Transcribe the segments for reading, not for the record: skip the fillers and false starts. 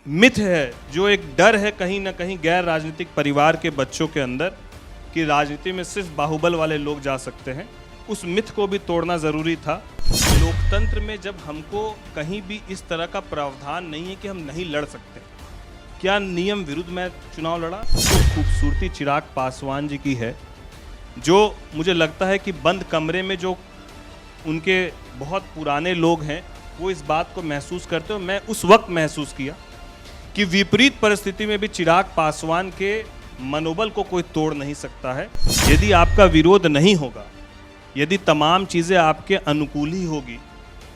Myth है, जो एक डर है कहीं ना कहीं गैर राजनीतिक परिवार के बच्चों के अंदर कि राजनीति में सिर्फ बाहुबल वाले लोग जा सकते हैं, उस मिथ को भी तोड़ना ज़रूरी था। लोकतंत्र में जब हमको कहीं भी इस तरह का प्रावधान नहीं है कि हम नहीं लड़ सकते, क्या नियम विरुद्ध मैं चुनाव लड़ा? तो खूबसूरती चिराग पासवान जी की है, जो मुझे लगता है कि बंद कमरे में जो उनके बहुत पुराने लोग हैं वो इस बात को महसूस करते हो। मैं उस वक्त महसूस किया कि विपरीत परिस्थिति में भी चिराग पासवान के मनोबल को कोई तोड़ नहीं सकता है। यदि आपका विरोध नहीं होगा, यदि तमाम चीज़ें आपके अनुकूल ही होगी,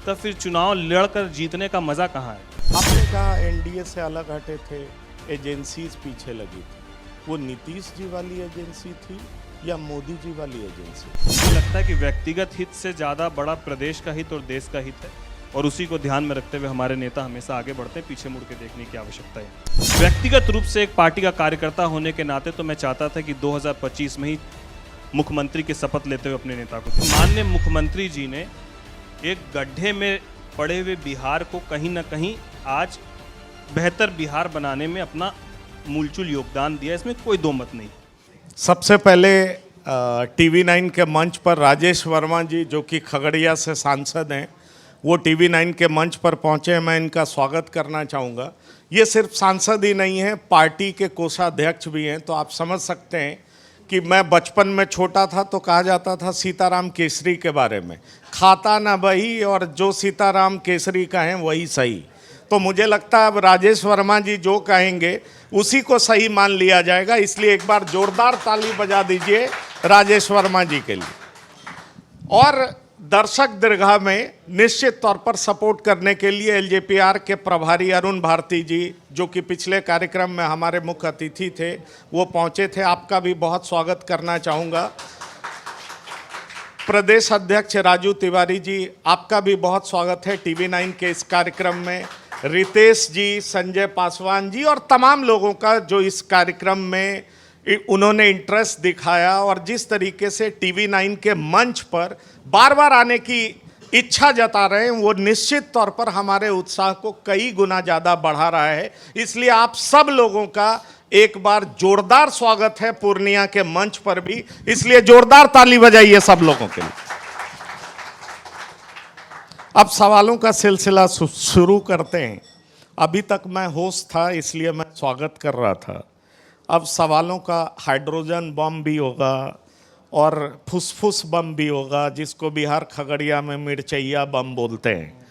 तब फिर चुनाव लड़कर जीतने का मज़ा कहाँ है? आपने कहा एनडीए से अलग हटे थे, एजेंसीज पीछे लगी थी, वो नीतीश जी वाली एजेंसी थी या मोदी जी वाली एजेंसी? मुझे लगता है कि व्यक्तिगत हित से ज़्यादा बड़ा प्रदेश का हित और देश का हित है, और उसी को ध्यान में रखते हुए हमारे नेता हमेशा आगे बढ़ते हैं। पीछे मुड़ के देखने की आवश्यकता है। व्यक्तिगत रूप से एक पार्टी का कार्यकर्ता होने के नाते तो मैं चाहता था कि 2025 में ही मुख्यमंत्री की शपथ लेते हुए अपने नेता को, माननीय मुख्यमंत्री जी ने एक गड्ढे में पड़े हुए बिहार को कहीं ना कहीं आज बेहतर बिहार बनाने में अपना मूलचूल योगदान दिया, इसमें कोई दो मत नहीं। सबसे पहले TV9 के मंच पर राजेश वर्मा जी, जो कि खगड़िया से सांसद हैं, वो TV9 के मंच पर पहुंचे। मैं इनका स्वागत करना चाहूँगा। ये सिर्फ सांसद ही नहीं है, पार्टी के कोषाध्यक्ष भी हैं। तो आप समझ सकते हैं कि मैं बचपन में छोटा था तो कहा जाता था सीताराम केसरी के बारे में, खाता ना वही और जो सीताराम केसरी कहें वही सही। तो मुझे लगता है अब राजेश वर्मा जी जो कहेंगे उसी को सही मान लिया जाएगा, इसलिए एक बार जोरदार ताली बजा दीजिए राजेश वर्मा जी के लिए। और दर्शक दीर्घा में निश्चित तौर पर सपोर्ट करने के लिए एलजेपीआर के प्रभारी अरुण भारती जी, जो कि पिछले कार्यक्रम में हमारे मुख्य अतिथि थे, वो पहुंचे थे। आपका भी बहुत स्वागत करना चाहूँगा। प्रदेश अध्यक्ष राजू तिवारी जी, आपका भी बहुत स्वागत है TV9 के इस कार्यक्रम में। रितेश जी, संजय पासवान जी और तमाम लोगों का जो इस कार्यक्रम में उन्होंने इंटरेस्ट दिखाया और जिस तरीके से TV9 के मंच पर बार बार आने की इच्छा जता रहे हैं, वो निश्चित तौर पर हमारे उत्साह को कई गुना ज़्यादा बढ़ा रहा है। इसलिए आप सब लोगों का एक बार जोरदार स्वागत है पूर्णिया के मंच पर भी, इसलिए जोरदार ताली बजाइए सब लोगों के लिए। अब सवालों का सिलसिला शुरू करते हैं। अभी तक मैं होस्ट था, इसलिए मैं स्वागत कर रहा था। अब सवालों का हाइड्रोजन बम भी होगा और फुसफुस बम भी होगा, जिसको बिहार खगड़िया में मिर्चैया बम बोलते हैं,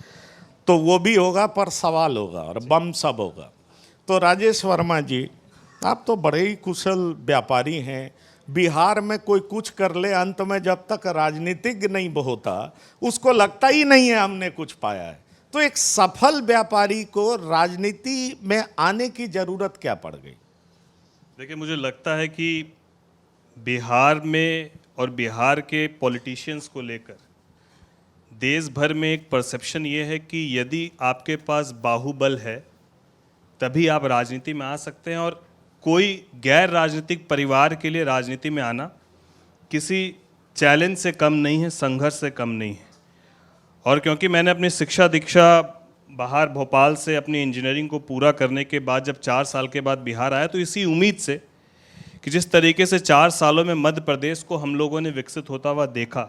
तो वो भी होगा, पर सवाल होगा और बम सब होगा। तो राजेश वर्मा जी, आप तो बड़े ही कुशल व्यापारी हैं। बिहार में कोई कुछ कर ले, अंत में जब तक राजनीतिज्ञ नहीं होता उसको लगता ही नहीं है हमने कुछ पाया है। तो एक सफल व्यापारी को राजनीति में आने की जरूरत क्या पड़ गई? देखिए, मुझे लगता है कि बिहार में और बिहार के पॉलिटिशियंस को लेकर देश भर में एक परसेप्शन ये है कि यदि आपके पास बाहुबल है तभी आप राजनीति में आ सकते हैं, और कोई गैर राजनीतिक परिवार के लिए राजनीति में आना किसी चैलेंज से कम नहीं है, संघर्ष से कम नहीं है। और क्योंकि मैंने अपनी शिक्षा दीक्षा बाहर भोपाल से अपनी इंजीनियरिंग को पूरा करने के बाद जब 4 साल के बाद बिहार आया, तो इसी उम्मीद से कि जिस तरीके से 4 सालों में मध्य प्रदेश को हम लोगों ने विकसित होता हुआ देखा,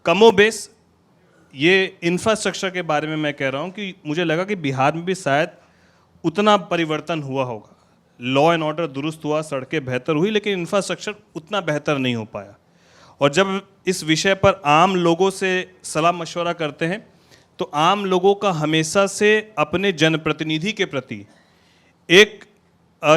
कमोबेश ये इंफ्रास्ट्रक्चर के बारे में मैं कह रहा हूँ कि मुझे लगा कि बिहार में भी शायद उतना परिवर्तन हुआ होगा। लॉ एंड ऑर्डर दुरुस्त हुआ, सड़कें बेहतर हुई, लेकिन इंफ्रास्ट्रक्चर उतना बेहतर नहीं हो पाया। और जब इस विषय पर आम लोगों से सलाह मशवरा करते हैं तो आम लोगों का हमेशा से अपने जनप्रतिनिधि के प्रति एक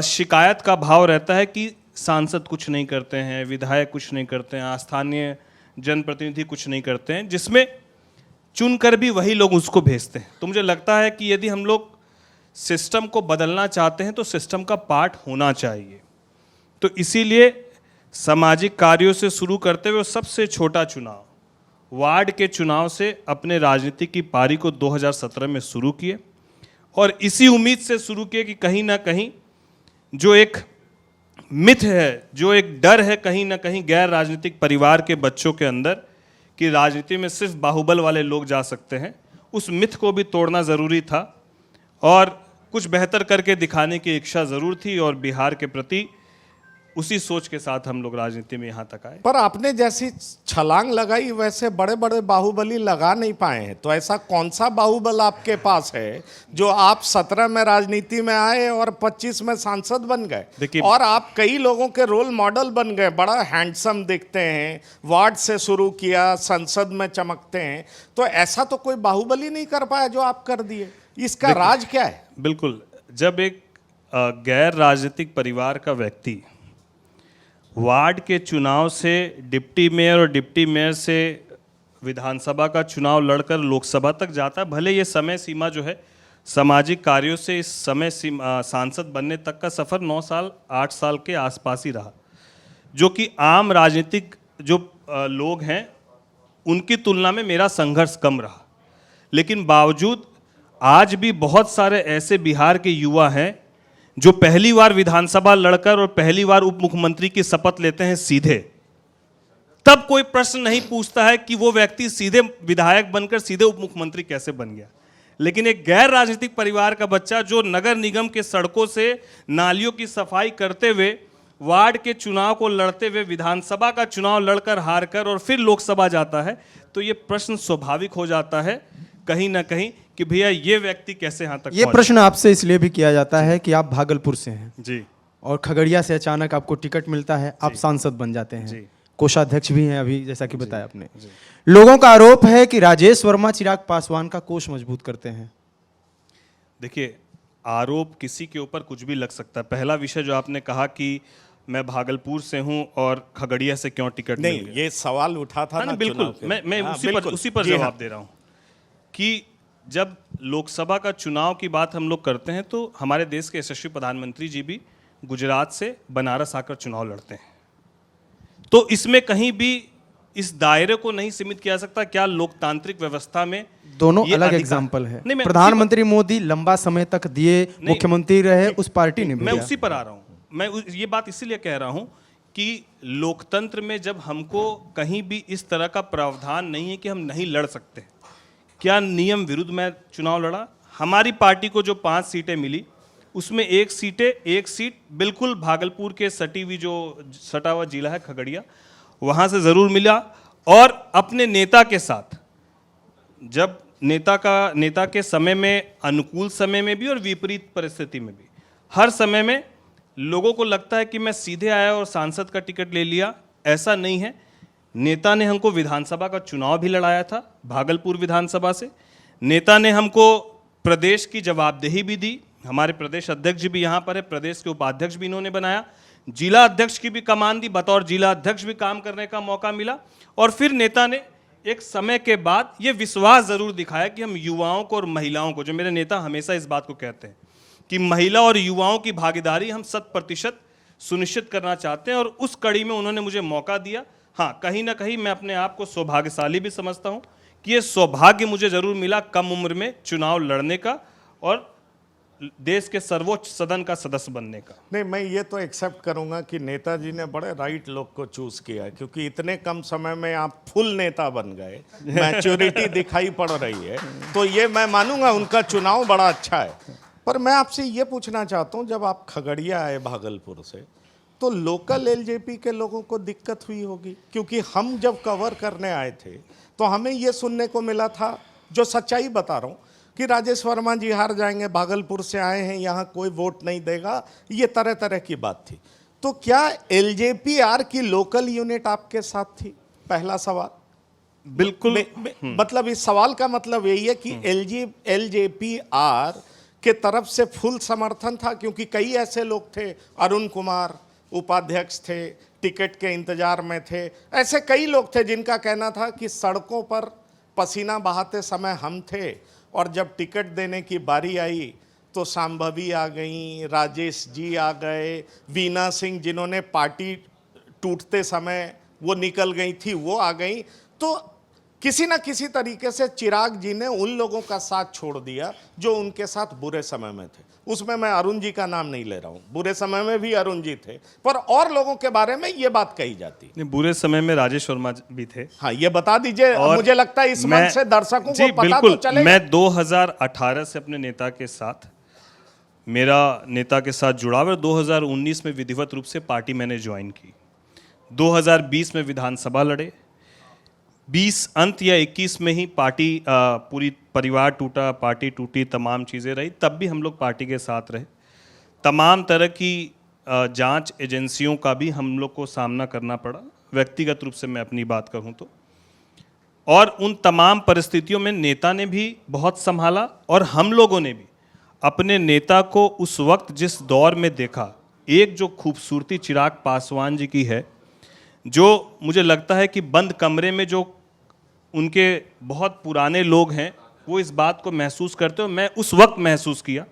शिकायत का भाव रहता है कि सांसद कुछ नहीं करते हैं, विधायक कुछ नहीं करते हैं, स्थानीय जनप्रतिनिधि कुछ नहीं करते हैं, जिसमें चुनकर भी वही लोग उसको भेजते हैं। तो मुझे लगता है कि यदि हम लोग सिस्टम को बदलना चाहते हैं तो सिस्टम का पार्ट होना चाहिए। तो इसीलिए सामाजिक कार्यों से शुरू करते हुए सबसे छोटा चुनाव, वार्ड के चुनाव से अपने राजनीति की पारी को 2017 में शुरू किए, और इसी उम्मीद से शुरू किए कि कहीं ना कहीं जो एक मिथ है, जो एक डर है कहीं ना कहीं गैर राजनीतिक परिवार के बच्चों के अंदर कि राजनीति में सिर्फ बाहुबल वाले लोग जा सकते हैं, उस मिथ को भी तोड़ना ज़रूरी था। और कुछ बेहतर करके दिखाने की इच्छा जरूर थी और बिहार के प्रति उसी सोच के साथ हम लोग राजनीति में यहाँ तक आए। पर आपने जैसी छलांग लगाई वैसे बड़े बड़े बाहुबली लगा नहीं पाए हैं, तो ऐसा कौन सा बाहुबल आपके पास है जो आप 17 में राजनीति में आए और 25 में सांसद बन गए? देखिए, और आप कई लोगों के रोल मॉडल बन गए, बड़ा हैंडसम दिखते हैं, वार्ड से शुरू किया, संसद में चमकते हैं, तो ऐसा तो कोई बाहुबली नहीं कर पाया जो आप कर दिए। इसका राज क्या है? बिल्कुल, जब एक गैर राजनीतिक परिवार का व्यक्ति वार्ड के चुनाव से डिप्टी मेयर और डिप्टी मेयर से विधानसभा का चुनाव लड़कर लोकसभा तक जाता है, भले ये समय सीमा जो है सामाजिक कार्यों से इस समय सांसद बनने तक का सफ़र 9 साल 8 साल के आसपास ही रहा, जो कि आम राजनीतिक जो लोग हैं उनकी तुलना में मेरा संघर्ष कम रहा। लेकिन बावजूद आज भी बहुत सारे ऐसे बिहार के युवा हैं जो पहली बार विधानसभा लड़कर और पहली बार उप मुख्यमंत्री की शपथ लेते हैं सीधे, तब कोई प्रश्न नहीं पूछता है कि वो व्यक्ति सीधे विधायक बनकर सीधे उप मुख्यमंत्री कैसे बन गया। लेकिन एक गैर राजनीतिक परिवार का बच्चा जो नगर निगम के सड़कों से नालियों की सफाई करते हुए वार्ड के चुनाव को लड़ते हुए विधानसभा का चुनाव लड़कर हार कर और फिर लोकसभा जाता है, तो ये प्रश्न स्वाभाविक हो जाता है कहीं ना कहीं कि भैया ये व्यक्ति कैसे यहाँ तक ये प्रश्न आपसे इसलिए भी किया जाता है कि आप भागलपुर से हैं जी, और खगड़िया से अचानक आपको टिकट मिलता है, आप सांसद बन जाते हैं, जी। कोषाध्यक्ष भी हैं अभी, जैसा कि बताया आपने। लोगों का आरोप है कि राजेश वर्मा चिराग पासवान का कोष मजबूत करते हैं। देखिए, आरोप किसी के ऊपर कुछ भी लग सकता है। पहला विषय जो आपने कहा कि मैं भागलपुर से हूं और खगड़िया से क्यों टिकट नहीं, मिल गया। ये सवाल उठा था ना, बिल्कुल, चुनाव के। मैं हाँ, उसी पर जी जवाब हाँ। दे रहा हूं कि जब लोकसभा का चुनाव की बात हम लोग करते हैं तो हमारे देश के यशस्वी प्रधानमंत्री जी भी गुजरात से बनारस आकर चुनाव लड़ते हैं, तो इसमें कहीं भी इस दायरे को नहीं सीमित किया सकता। क्या लोकतांत्रिक व्यवस्था में दोनों ये अलग अधिकार- एग्जाम्पल है। नहीं, मैं प्रधानमंत्री मोदी लंबा समय तक दिए, मुख्यमंत्री रहे, उस पार्टी ने भी मैं दिया। उसी पर आ रहा हूं। मैं ये बात इसीलिए कह रहा हूं कि लोकतंत्र में जब हमको कहीं भी इस तरह का प्रावधान नहीं है कि हम नहीं लड़ सकते। क्या नियम विरुद्ध मैं चुनाव लड़ा? हमारी पार्टी को जो 5 सीटें मिली उसमें एक सीट बिल्कुल भागलपुर के सटा हुआ जिला है खगड़िया, वहां से जरूर मिला। और अपने नेता के साथ, जब नेता के समय में, अनुकूल समय में भी और विपरीत परिस्थिति में भी, हर समय में लोगों को लगता है कि मैं सीधे आया और सांसद का टिकट ले लिया, ऐसा नहीं है। नेता ने हमको विधानसभा का चुनाव भी लड़ाया था भागलपुर विधानसभा से। नेता ने हमको प्रदेश की जवाबदेही भी दी। हमारे प्रदेश अध्यक्ष जी भी यहाँ पर है, प्रदेश के उपाध्यक्ष भी इन्होंने बनाया, जिला अध्यक्ष की भी कमान दी, बतौर जिला अध्यक्ष भी काम करने का मौका मिला। और फिर नेता ने एक समय के बाद ये विश्वास जरूर दिखाया कि हम युवाओं को और महिलाओं को, जो मेरे नेता हमेशा इस बात को कहते हैं कि महिला और युवाओं की भागीदारी हम 100% सुनिश्चित करना चाहते हैं, और उस कड़ी में उन्होंने मुझे मौका दिया। हाँ, कहीं ना कहीं मैं अपने आप को सौभाग्यशाली भी समझता हूँ कि ये सौभाग्य मुझे जरूर मिला कम उम्र में चुनाव लड़ने का और देश के सर्वोच्च सदन का सदस्य बनने का। नहीं, मैं ये तो एक्सेप्ट करूंगा कि नेताजी ने बड़े राइट लोग को चूज किया, क्योंकि इतने कम समय में आप फुल नेता बन गए, मैच्योरिटी दिखाई पड़ रही है, तो ये मैं मानूंगा उनका चुनाव बड़ा अच्छा है। पर मैं आपसे ये पूछना चाहता हूँ, जब आप खगड़िया आए भागलपुर से, तो लोकल एलजेपी के लोगों को दिक्कत हुई होगी, क्योंकि हम जब कवर करने आए थे तो हमें ये सुनने को मिला था, जो सच्चाई बता रहा हूँ, कि राजेश वर्मा जी हार जाएंगे, भागलपुर से आए हैं, यहाँ कोई वोट नहीं देगा, ये तरह तरह की बात थी। तो क्या एलजेपीआर की लोकल यूनिट आपके साथ थी? पहला सवाल। बिल्कुल। मतलब इस सवाल का मतलब यही है कि एलजेपीआर के तरफ से फुल समर्थन था, क्योंकि कई ऐसे लोग थे, अरुण कुमार उपाध्यक्ष थे, टिकट के इंतजार में थे, ऐसे कई लोग थे जिनका कहना था कि सड़कों पर पसीना बहाते समय हम थे, और जब टिकट देने की बारी आई तो सांभवी आ गई, राजेश जी आ गए, वीना सिंह जिन्होंने पार्टी टूटते समय वो निकल गई थी वो आ गई। तो किसी ना किसी तरीके से चिराग जी ने उन लोगों का साथ छोड़ दिया जो उनके साथ बुरे समय में थे। उसमें मैं अरुण जी का नाम नहीं ले रहा हूँ, बुरे समय में भी अरुण जी थे, पर और लोगों के बारे में ये बात कही जाती। बुरे समय में राजेश वर्मा भी थे। हाँ, ये बता दीजिए, मुझे लगता है इस मंच से दर्शकों को पता तो चलेगा। मैं 2018 से अपने नेता के साथ मेरा नेता के साथ जुड़ाव है। 2019 में विधिवत रूप से पार्टी मैंने ज्वाइन की, 2020 में विधानसभा लड़े, 20 अंत या 21 में ही पार्टी पूरी परिवार टूटा, पार्टी टूटी, तमाम चीज़ें रही, तब भी हम लोग पार्टी के साथ रहे। तमाम तरह की जांच एजेंसियों का भी हम लोग को सामना करना पड़ा, व्यक्तिगत रूप से मैं अपनी बात कहूं तो। और उन तमाम परिस्थितियों में नेता ने भी बहुत संभाला और हम लोगों ने भी अपने नेता को उस वक्त जिस दौर में देखा, एक जो खूबसूरती चिराग पासवान जी की है, जो मुझे लगता है कि बंद कमरे में जो उनके बहुत पुराने लोग हैं वो इस बात को महसूस करते हो। मैं उस वक्त महसूस किया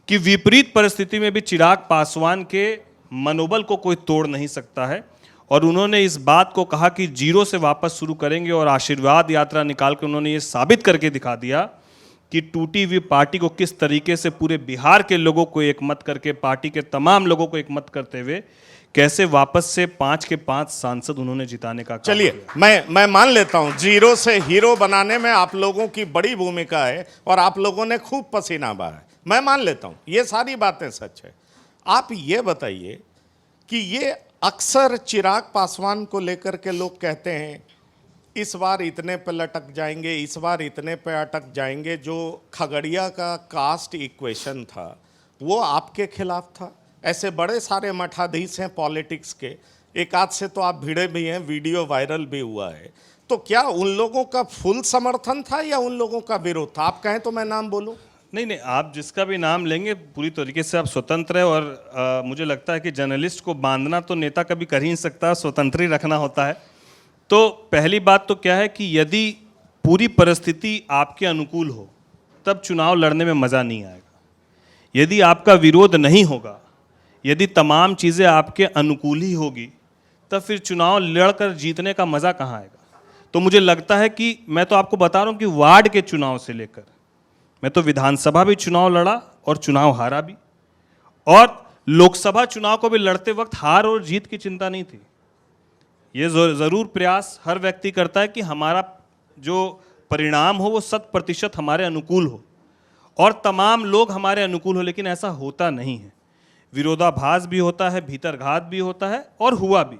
कि विपरीत परिस्थिति में भी चिराग पासवान के मनोबल को कोई तोड़ नहीं सकता है, और उन्होंने इस बात को कहा कि जीरो से वापस शुरू करेंगे, और आशीर्वाद यात्रा निकाल के उन्होंने ये साबित करके दिखा दिया कि टूटी हुई पार्टी को किस तरीके से पूरे बिहार के लोगों को एकमत करके, पार्टी के तमाम लोगों को एकमत करते हुए कैसे वापस से 5 के 5 सांसद उन्होंने जिताने का काम चलिए, किया। मैं मान लेता हूं जीरो से हीरो बनाने में आप लोगों की बड़ी भूमिका है और आप लोगों ने खूब पसीना बहाया है, मैं मान लेता हूं, ये सारी बातें सच है। आप ये बताइए कि ये अक्सर चिराग पासवान को लेकर के लोग कहते हैं इस बार इतने पे लटक जाएंगे, इस बार इतने पे अटक जाएंगे। जो खगड़िया का कास्ट इक्वेशन था वो आपके खिलाफ था। ऐसे बड़े सारे मठाधीश हैं पॉलिटिक्स के, एक आध से तो आप भिड़े भी हैं, वीडियो वायरल भी हुआ है। तो क्या उन लोगों का फुल समर्थन था या उन लोगों का विरोध था? आप कहें तो मैं नाम बोलूं? नहीं, आप जिसका भी नाम लेंगे पूरी तरीके से आप स्वतंत्र है, और मुझे लगता है कि जर्नलिस्ट को बांधना तो नेता कभी कर ही नहीं सकता, स्वतंत्र ही रखना होता है। तो पहली बात तो क्या है कि यदि पूरी परिस्थिति आपके अनुकूल हो तब चुनाव लड़ने में मज़ा नहीं आएगा। यदि आपका विरोध नहीं होगा, यदि तमाम चीज़ें आपके अनुकूल ही होगी, तब फिर चुनाव लड़कर जीतने का मज़ा कहाँ आएगा। तो मुझे लगता है कि मैं तो आपको बता रहा हूँ कि वार्ड के चुनाव से लेकर मैं तो विधानसभा भी चुनाव लड़ा और चुनाव हारा भी, और लोकसभा चुनाव को भी लड़ते वक्त हार और जीत की चिंता नहीं थी। ये ज़रूर प्रयास हर व्यक्ति करता है कि हमारा जो परिणाम हो वो 100% हमारे अनुकूल हो और तमाम लोग हमारे अनुकूल हो, लेकिन ऐसा होता नहीं है। विरोधाभास भी होता है, भीतरघात भी होता है और हुआ भी,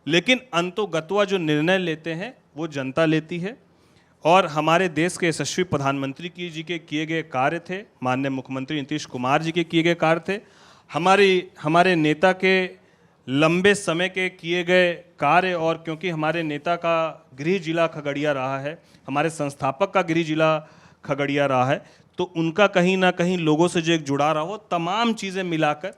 लेकिन अंतोगत्वा जो निर्णय लेते हैं वो जनता लेती है। और हमारे देश के यशस्वी प्रधानमंत्री जी के किए गए कार्य थे, माननीय मुख्यमंत्री नीतीश कुमार जी के किए गए कार्य थे, हमारे नेता के लंबे समय के किए गए कार्य, और क्योंकि हमारे नेता का गृह जिला खगड़िया रहा है, हमारे संस्थापक का गृह जिला खगड़िया रहा है, तो उनका कहीं ना कहीं लोगों से जो एक जुड़ा रहा हो, तमाम चीज़ें मिलाकर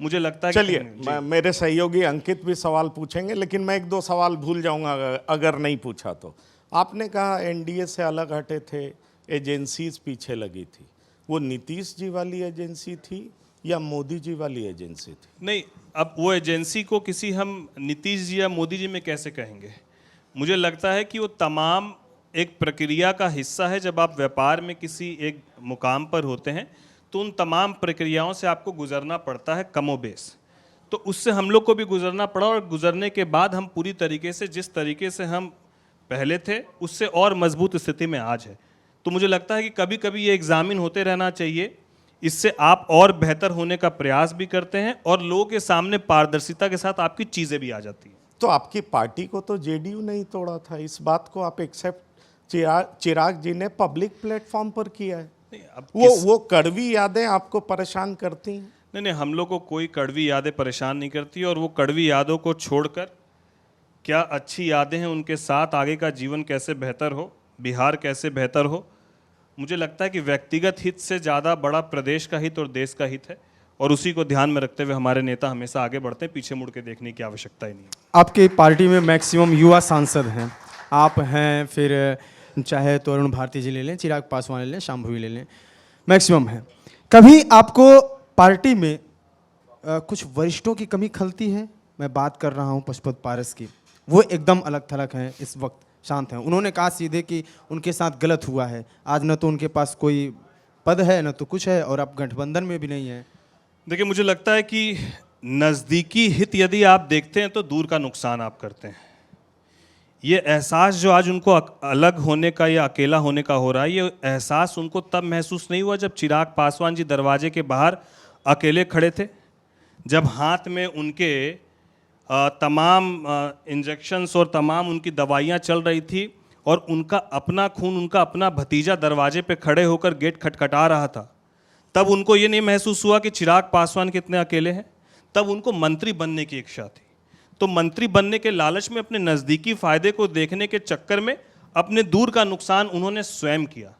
मुझे लगता है। चलिए, मेरे सहयोगी अंकित भी सवाल पूछेंगे, लेकिन मैं एक दो सवाल भूल जाऊंगा अगर नहीं पूछा तो। आपने कहा एनडीए से अलग हटे थे, एजेंसीज पीछे लगी थी, वो नीतीश जी वाली एजेंसी थी या मोदी जी वाली एजेंसी थी? नहीं, अब वो एजेंसी को किसी हम नीतीश जी या मोदी जी में कैसे कहेंगे। मुझे लगता है कि वो तमाम एक प्रक्रिया का हिस्सा है। जब आप व्यापार में किसी एक मुकाम पर होते हैं तो उन तमाम प्रक्रियाओं से आपको गुजरना पड़ता है कमोबेश। तो उससे हम लोग को भी गुजरना पड़ा, और गुजरने के बाद हम पूरी तरीके से, जिस तरीके से हम पहले थे उससे और मजबूत स्थिति में आज है। तो मुझे लगता है कि कभी कभी ये एग्जामिन होते रहना चाहिए, इससे आप और बेहतर होने का प्रयास भी करते हैं और लोगों के सामने पारदर्शिता के साथ आपकी चीज़ें भी आ जाती हैं। तो आपकी पार्टी को तो जेडीयू नहीं तोड़ा था, इस बात को आप एक्सेप्ट चिराग जी ने पब्लिक प्लेटफॉर्म पर किया है। अब वो कड़वी यादें आपको परेशान करती हैं? नहीं, हम लोग को कोई कड़वी यादें परेशान नहीं करती, और वो कड़वी यादों को छोड़कर क्या अच्छी यादें हैं, उनके साथ आगे का जीवन कैसे बेहतर हो, बिहार कैसे बेहतर हो। मुझे लगता है कि व्यक्तिगत हित से ज़्यादा बड़ा प्रदेश का हित और देश का हित है, और उसी को ध्यान में रखते हुए हमारे नेता हमेशा आगे बढ़ते हैं, पीछे मुड़ के देखने की आवश्यकता ही नहीं है। आपकी पार्टी में मैक्सिमम युवा सांसद हैं, आप हैं, फिर चाहे तो अरुण भारती जी ले लें, चिराग पासवान ले लें, शांभवी ले लें, मैक्सिमम हैं। कभी आपको पार्टी में कुछ वरिष्ठों की कमी खलती है? मैं बात कर रहा हूं पशुपत पारस की, वो एकदम अलग थलग हैं, इस वक्त शांत हैं। उन्होंने कहा सीधे कि उनके साथ गलत हुआ है, आज न तो उनके पास कोई पद है न तो कुछ है, और अब गठबंधन में भी नहीं है। देखिए, मुझे लगता है कि नज़दीकी हित यदि आप देखते हैं तो दूर का नुकसान आप करते हैं। ये एहसास जो आज उनको अलग होने का या अकेला होने का हो रहा है, ये एहसास उनको तब महसूस नहीं हुआ जब चिराग पासवान जी दरवाजे के बाहर अकेले खड़े थे, जब हाथ में उनके तमाम इंजेक्शन्स और तमाम उनकी दवाइयाँ चल रही थी और उनका अपना खून, उनका अपना भतीजा दरवाजे पे खड़े होकर गेट खटखटा रहा था। तब उनको ये नहीं महसूस हुआ कि चिराग पासवान कितने अकेले हैं। तब उनको मंत्री बनने की इच्छा थी। तो मंत्री बनने के लालच में, अपने नज़दीकी फ़ायदे को देखने के चक्कर में अपने दूर का नुकसान उन्होंने स्वयं किया।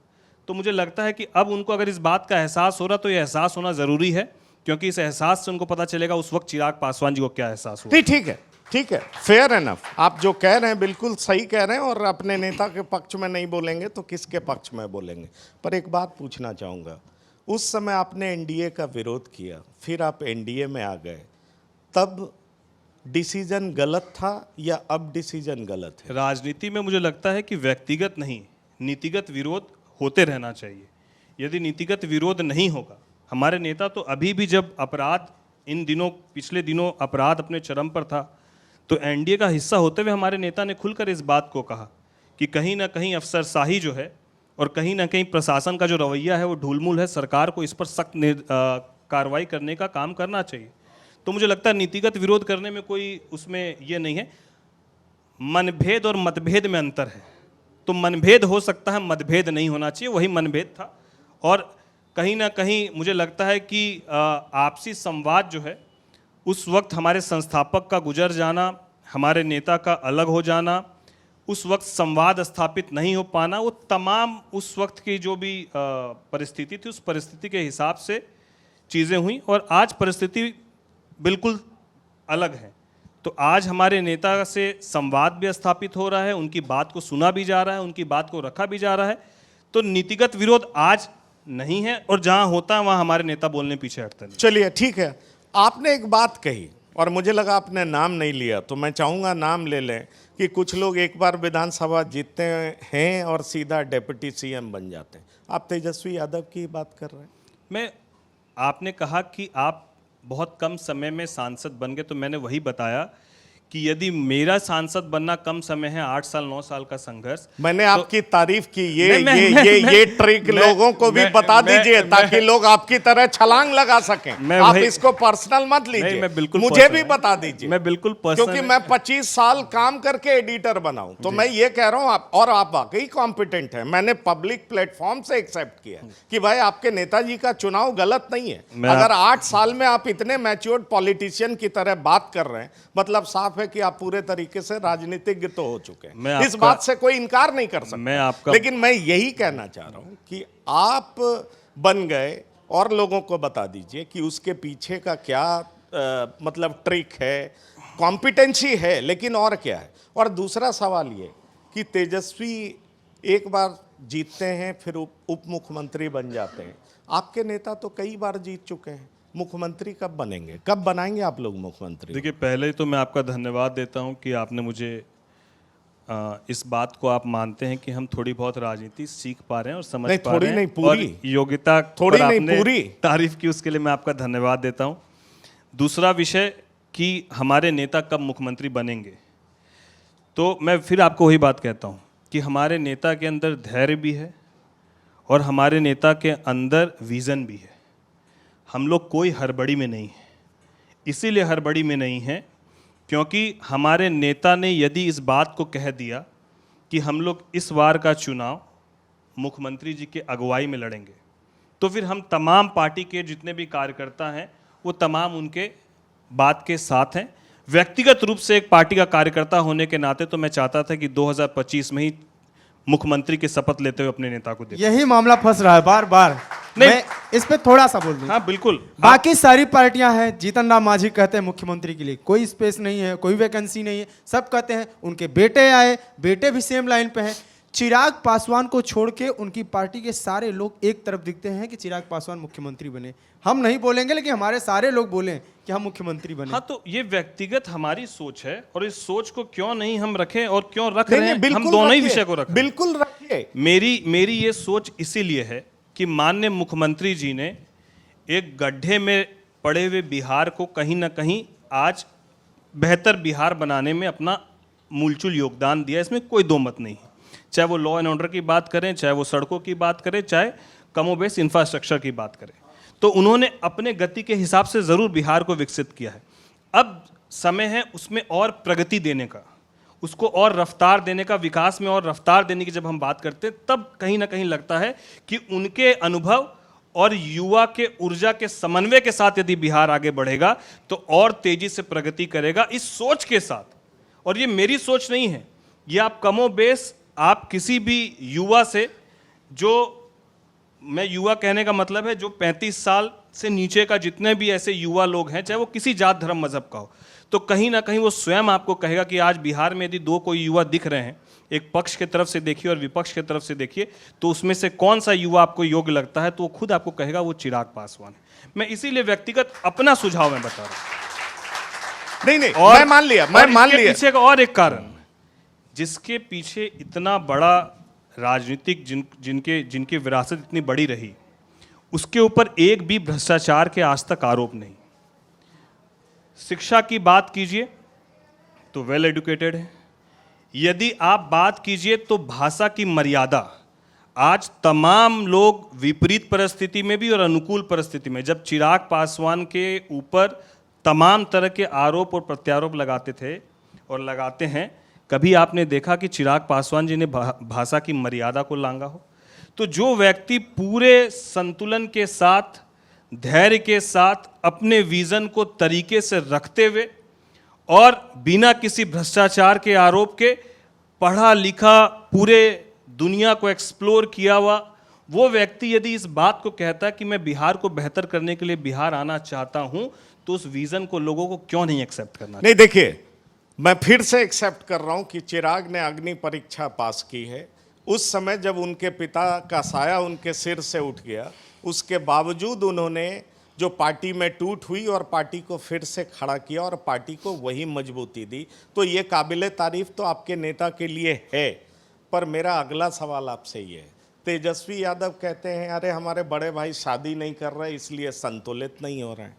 तो मुझे लगता है कि अब उनको अगर इस बात का एहसास हो रहा, तो ये एहसास होना ज़रूरी है, क्योंकि इस एहसास से उनको पता चलेगा उस वक्त चिराग पासवान जी को क्या एहसास हुआ। ठीक है, फेयर एनफ। आप जो कह रहे हैं बिल्कुल सही कह रहे हैं, और अपने नेता के पक्ष में नहीं बोलेंगे तो किसके पक्ष में बोलेंगे। पर एक बात पूछना चाहूँगा, उस समय आपने एनडीए का विरोध किया, फिर आप एनडीए में आ गए, तब डिसीजन गलत था या अब डिसीजन गलत है? राजनीति में मुझे लगता है कि व्यक्तिगत नहीं, नीतिगत विरोध होते रहना चाहिए। यदि नीतिगत विरोध नहीं होगा, हमारे नेता तो अभी भी, जब अपराध इन दिनों, पिछले दिनों अपराध अपने चरम पर था, तो एनडीए का हिस्सा होते हुए हमारे नेता ने खुलकर इस बात को कहा कि कहीं ना कहीं अफसरशाही जो है और कहीं ना कहीं प्रशासन का जो रवैया है वो ढूलमूल है, सरकार को इस पर सख्त कार्रवाई करने का काम करना चाहिए। तो मुझे लगता है नीतिगत विरोध करने में कोई उसमें ये नहीं है। मनभेद और मतभेद में अंतर है। तो मनभेद हो सकता है, मतभेद नहीं होना चाहिए, वही मनभेद था। और कहीं ना कहीं मुझे लगता है कि आपसी संवाद जो है, उस वक्त हमारे संस्थापक का गुजर जाना, हमारे नेता का अलग हो जाना, उस वक्त संवाद स्थापित नहीं हो पाना, वो तमाम उस वक्त की जो भी परिस्थिति थी, उस परिस्थिति के हिसाब से चीज़ें हुई। और आज परिस्थिति बिल्कुल अलग है। तो आज हमारे नेता से संवाद भी स्थापित हो रहा है, उनकी बात को सुना भी जा रहा है, उनकी बात को रखा भी जा रहा है। तो नीतिगत विरोध आज नहीं है, और जहां होता है वहां हमारे नेता बोलने पीछे हटते नहीं। चलिए ठीक है, आपने एक बात कही और मुझे लगा आपने नाम नहीं लिया, तो मैं चाहूँगा नाम ले लें कि कुछ लोग एक बार विधानसभा जीतते हैं और सीधा डिप्टी सीएम बन जाते हैं। आप तेजस्वी यादव की बात कर रहे हैं। आपने कहा कि आप बहुत कम समय में सांसद बन गए, तो मैंने वही बताया कि यदि मेरा सांसद बनना कम समय है, 8 साल 9 साल का संघर्ष, मैंने आपकी तारीफ की। ये ट्रिक लोगों को भी बता दीजिए, ताकि लोग आपकी तरह छलांग लगा सकें। आप इसको पर्सनल मत लीजिए, मुझे भी बता दीजिए। मैं बिल्कुल पर्सनल, क्योंकि मैं 25 साल काम करके एडिटर बना हूं, तो मैं ये कह रहा हूं आप, और आप वाकई कॉम्पिटेंट हैं। मैंने पब्लिक प्लेटफॉर्म से एक्सेप्ट किया कि भाई आपके नेताजी का चुनाव गलत नहीं है। अगर 8 साल में आप इतने मैच्योर्ड पॉलिटिशियन की तरह बात कर रहे हैं, मतलब साफ है कि आप पूरे तरीके से राजनीतिज्ञ तो हो चुके हैं। इस बात से कोई इनकार नहीं कर सकता। लेकिन मैं यही कहना चाह रहा हूं कि आप बन गए, और लोगों को बता दीजिए कि उसके पीछे का क्या मतलब ट्रिक है, कॉम्पिटेंसी है, लेकिन और क्या है। और दूसरा सवाल ये कि तेजस्वी एक बार जीतते हैं, फिर उप मुख्यमंत्री बन जाते हैं। आपके नेता तो कई बार जीत चुके हैं, मुख्यमंत्री कब बनेंगे, कब बनाएंगे आप लोग मुख्यमंत्री? देखिए, पहले तो मैं आपका धन्यवाद देता हूं कि आपने मुझे इस बात को आप मानते हैं कि हम थोड़ी बहुत राजनीति सीख पा रहे हैं और समझ पा रहे हैं। नहीं, पूरी और योग्यता थोड़ी पर नहीं, पूरी तारीफ की, उसके लिए मैं आपका धन्यवाद देता हूं। दूसरा विषय कि हमारे नेता कब मुख्यमंत्री बनेंगे, तो मैं फिर आपको वही बात कहता हूं कि हमारे नेता के अंदर धैर्य भी है और हमारे नेता के अंदर विज़न भी है। हम लोग कोई हड़बड़ी में नहीं है। इसीलिए हड़बड़ी में नहीं है क्योंकि हमारे नेता ने यदि इस बात को कह दिया कि हम लोग इस बार का चुनाव मुख्यमंत्री जी के अगुवाई में लड़ेंगे, तो फिर हम तमाम पार्टी के जितने भी कार्यकर्ता हैं वो तमाम उनके बात के साथ हैं। व्यक्तिगत रूप से एक पार्टी का कार्यकर्ता होने के नाते तो मैं चाहता था कि 2025 में ही मुख्यमंत्री की शपथ लेते हुए अपने नेता को देखूं। यही मामला फंस रहा है बार बार। मैं इस पे थोड़ा सा बोल दूं। हाँ बिल्कुल। बाकी सारी पार्टियां हैं, जीतन राम मांझी कहते हैं मुख्यमंत्री के लिए कोई स्पेस नहीं है, कोई वैकेंसी नहीं है। सब कहते हैं उनके बेटे आए, बेटे भी सेम लाइन पे हैं। चिराग पासवान को छोड़ के उनकी पार्टी के सारे लोग एक तरफ दिखते हैं कि चिराग पासवान मुख्यमंत्री बने। हम नहीं बोलेंगे, लेकिन हमारे सारे लोग बोलें कि हम मुख्यमंत्री बने। हाँ, तो ये व्यक्तिगत हमारी सोच है और इस सोच को क्यों नहीं हम रखें और क्यों रख रहे हैं, हम दोनों ही विषय को रखें। बिल्कुल रखिए। मेरी ये सोच इसीलिए है कि माननीय मुख्यमंत्री जी ने एक गड्ढे में पड़े हुए बिहार को कहीं ना कहीं आज बेहतर बिहार बनाने में अपना मूलचूल योगदान दिया, इसमें कोई दो मत नहीं है। चाहे वो लॉ एंड ऑर्डर की बात करें, चाहे वो सड़कों की बात करें, चाहे कमोबेश इंफ्रास्ट्रक्चर की बात करें, तो उन्होंने अपने गति के हिसाब से ज़रूर बिहार को विकसित किया है। अब समय है उसमें और प्रगति देने का, उसको और रफ्तार देने का, विकास में और रफ्तार देने की जब हम बात करते हैं, तब कहीं ना कहीं लगता है कि उनके अनुभव और युवा के ऊर्जा के समन्वय के साथ यदि बिहार आगे बढ़ेगा तो और तेजी से प्रगति करेगा, इस सोच के साथ। और ये मेरी सोच नहीं है, ये आप कमोबेश आप किसी भी युवा से, जो मैं युवा कहने का मतलब है जो 35 साल से नीचे का जितने भी ऐसे युवा लोग हैं, चाहे वो किसी जात धर्म मजहब का हो, तो कहीं ना कहीं वो स्वयं आपको कहेगा कि आज बिहार में यदि दो कोई युवा दिख रहे हैं, एक पक्ष की तरफ से देखिए और विपक्ष की तरफ से देखिए, तो उसमें से कौन सा युवा आपको योग्य लगता है, तो वो खुद आपको कहेगा वो चिराग पासवान है। मैं इसीलिए व्यक्तिगत अपना सुझाव मैं बता रहा हूं। नहीं, मैं मान लिया, मैं मान लिया। पीछे का और एक कारण, जिसके पीछे इतना बड़ा राजनीतिक जिनकी विरासत इतनी बड़ी रही, उसके ऊपर एक भी भ्रष्टाचार के आज तक आरोप नहीं। शिक्षा की बात कीजिए तो वेल एजुकेटेड है, यदि आप बात कीजिए तो भाषा की मर्यादा, आज तमाम लोग विपरीत परिस्थिति में भी और अनुकूल परिस्थिति में, जब चिराग पासवान के ऊपर तमाम तरह के आरोप और प्रत्यारोप लगाते थे और लगाते हैं, कभी आपने देखा कि चिराग पासवान जी ने भाषा की मर्यादा को लांघा हो? तो जो व्यक्ति पूरे संतुलन के साथ, धैर्य के साथ, अपने विजन को तरीके से रखते हुए और बिना किसी भ्रष्टाचार के आरोप के, पढ़ा लिखा, पूरे दुनिया को एक्सप्लोर किया हुआ वो व्यक्ति यदि इस बात को कहता है कि मैं बिहार को बेहतर करने के लिए बिहार आना चाहता हूं, तो उस विजन को लोगों को क्यों नहीं एक्सेप्ट करना? नहीं, देखिए, मैं फिर से एक्सेप्ट कर रहा हूं कि चिराग ने अग्नि परीक्षा पास की है। उस समय जब उनके पिता का साया उनके सिर से उठ गया, उसके बावजूद उन्होंने जो पार्टी में टूट हुई और पार्टी को फिर से खड़ा किया और पार्टी को वही मजबूती दी, तो ये काबिले तारीफ तो आपके नेता के लिए है। पर मेरा अगला सवाल आपसे ये है, तेजस्वी यादव कहते हैं अरे हमारे बड़े भाई शादी नहीं कर रहे इसलिए संतुलित नहीं हो रहे हैं।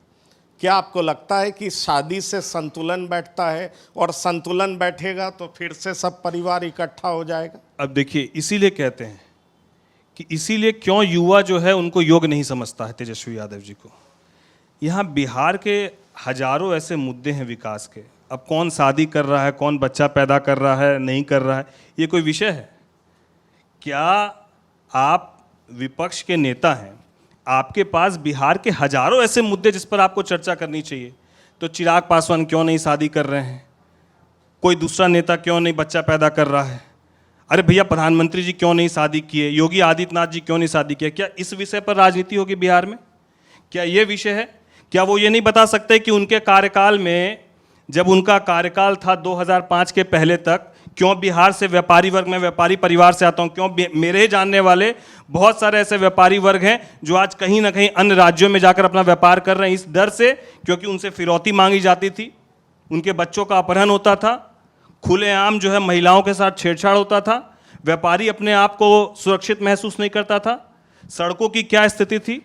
क्या आपको लगता है कि शादी से संतुलन बैठता है और संतुलन बैठेगा तो फिर से सब परिवार इकट्ठा हो जाएगा? अब देखिए, इसीलिए कहते हैं कि इसीलिए क्यों युवा जो है उनको योग्य नहीं समझता है तेजस्वी यादव जी को। यहाँ बिहार के हजारों ऐसे मुद्दे हैं विकास के। अब कौन शादी कर रहा है, कौन बच्चा पैदा कर रहा है, नहीं कर रहा है, ये कोई विषय है क्या? आप विपक्ष के नेता हैं, आपके पास बिहार के हजारों ऐसे मुद्दे जिस पर आपको चर्चा करनी चाहिए, तो चिराग पासवान क्यों नहीं शादी कर रहे हैं, कोई दूसरा नेता क्यों नहीं बच्चा पैदा कर रहा है, अरे भैया प्रधानमंत्री जी क्यों नहीं शादी किए, योगी आदित्यनाथ जी क्यों नहीं शादी किया? क्या इस विषय पर राजनीति होगी बिहार में? क्या ये विषय है? क्या वो ये नहीं बता सकते कि उनके कार्यकाल में, जब उनका कार्यकाल था 2005 के पहले तक, क्यों बिहार से व्यापारी वर्ग, मैं व्यापारी परिवार से आता हूं, क्यों मेरे ही जानने वाले बहुत सारे ऐसे व्यापारी वर्ग हैं जो आज कहीं ना कहीं अन्य राज्यों में जाकर अपना व्यापार कर रहे हैं इस डर से, क्योंकि उनसे फिरौती मांगी जाती थी, उनके बच्चों का अपहरण होता था, खुलेआम जो है महिलाओं के साथ छेड़छाड़ होता था, व्यापारी अपने आप को सुरक्षित महसूस नहीं करता था, सड़कों की क्या स्थिति थी,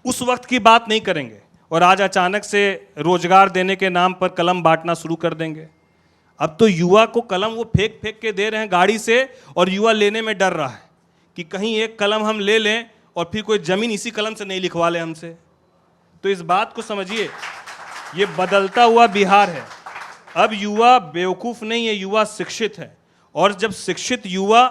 उस वक्त की बात नहीं करेंगे और आज अचानक से रोजगार देने के नाम पर कलम बांटना शुरू कर देंगे। अब तो युवा को कलम वो फेंक फेंक के दे रहे हैं गाड़ी से और युवा लेने में डर रहा है कि कहीं एक कलम हम ले लें और फिर कोई जमीन इसी कलम से नहीं लिखवा ले हमसे। तो इस बात को समझिए, ये बदलता हुआ बिहार है। अब युवा बेवकूफ़ नहीं है, युवा शिक्षित है, और जब शिक्षित युवा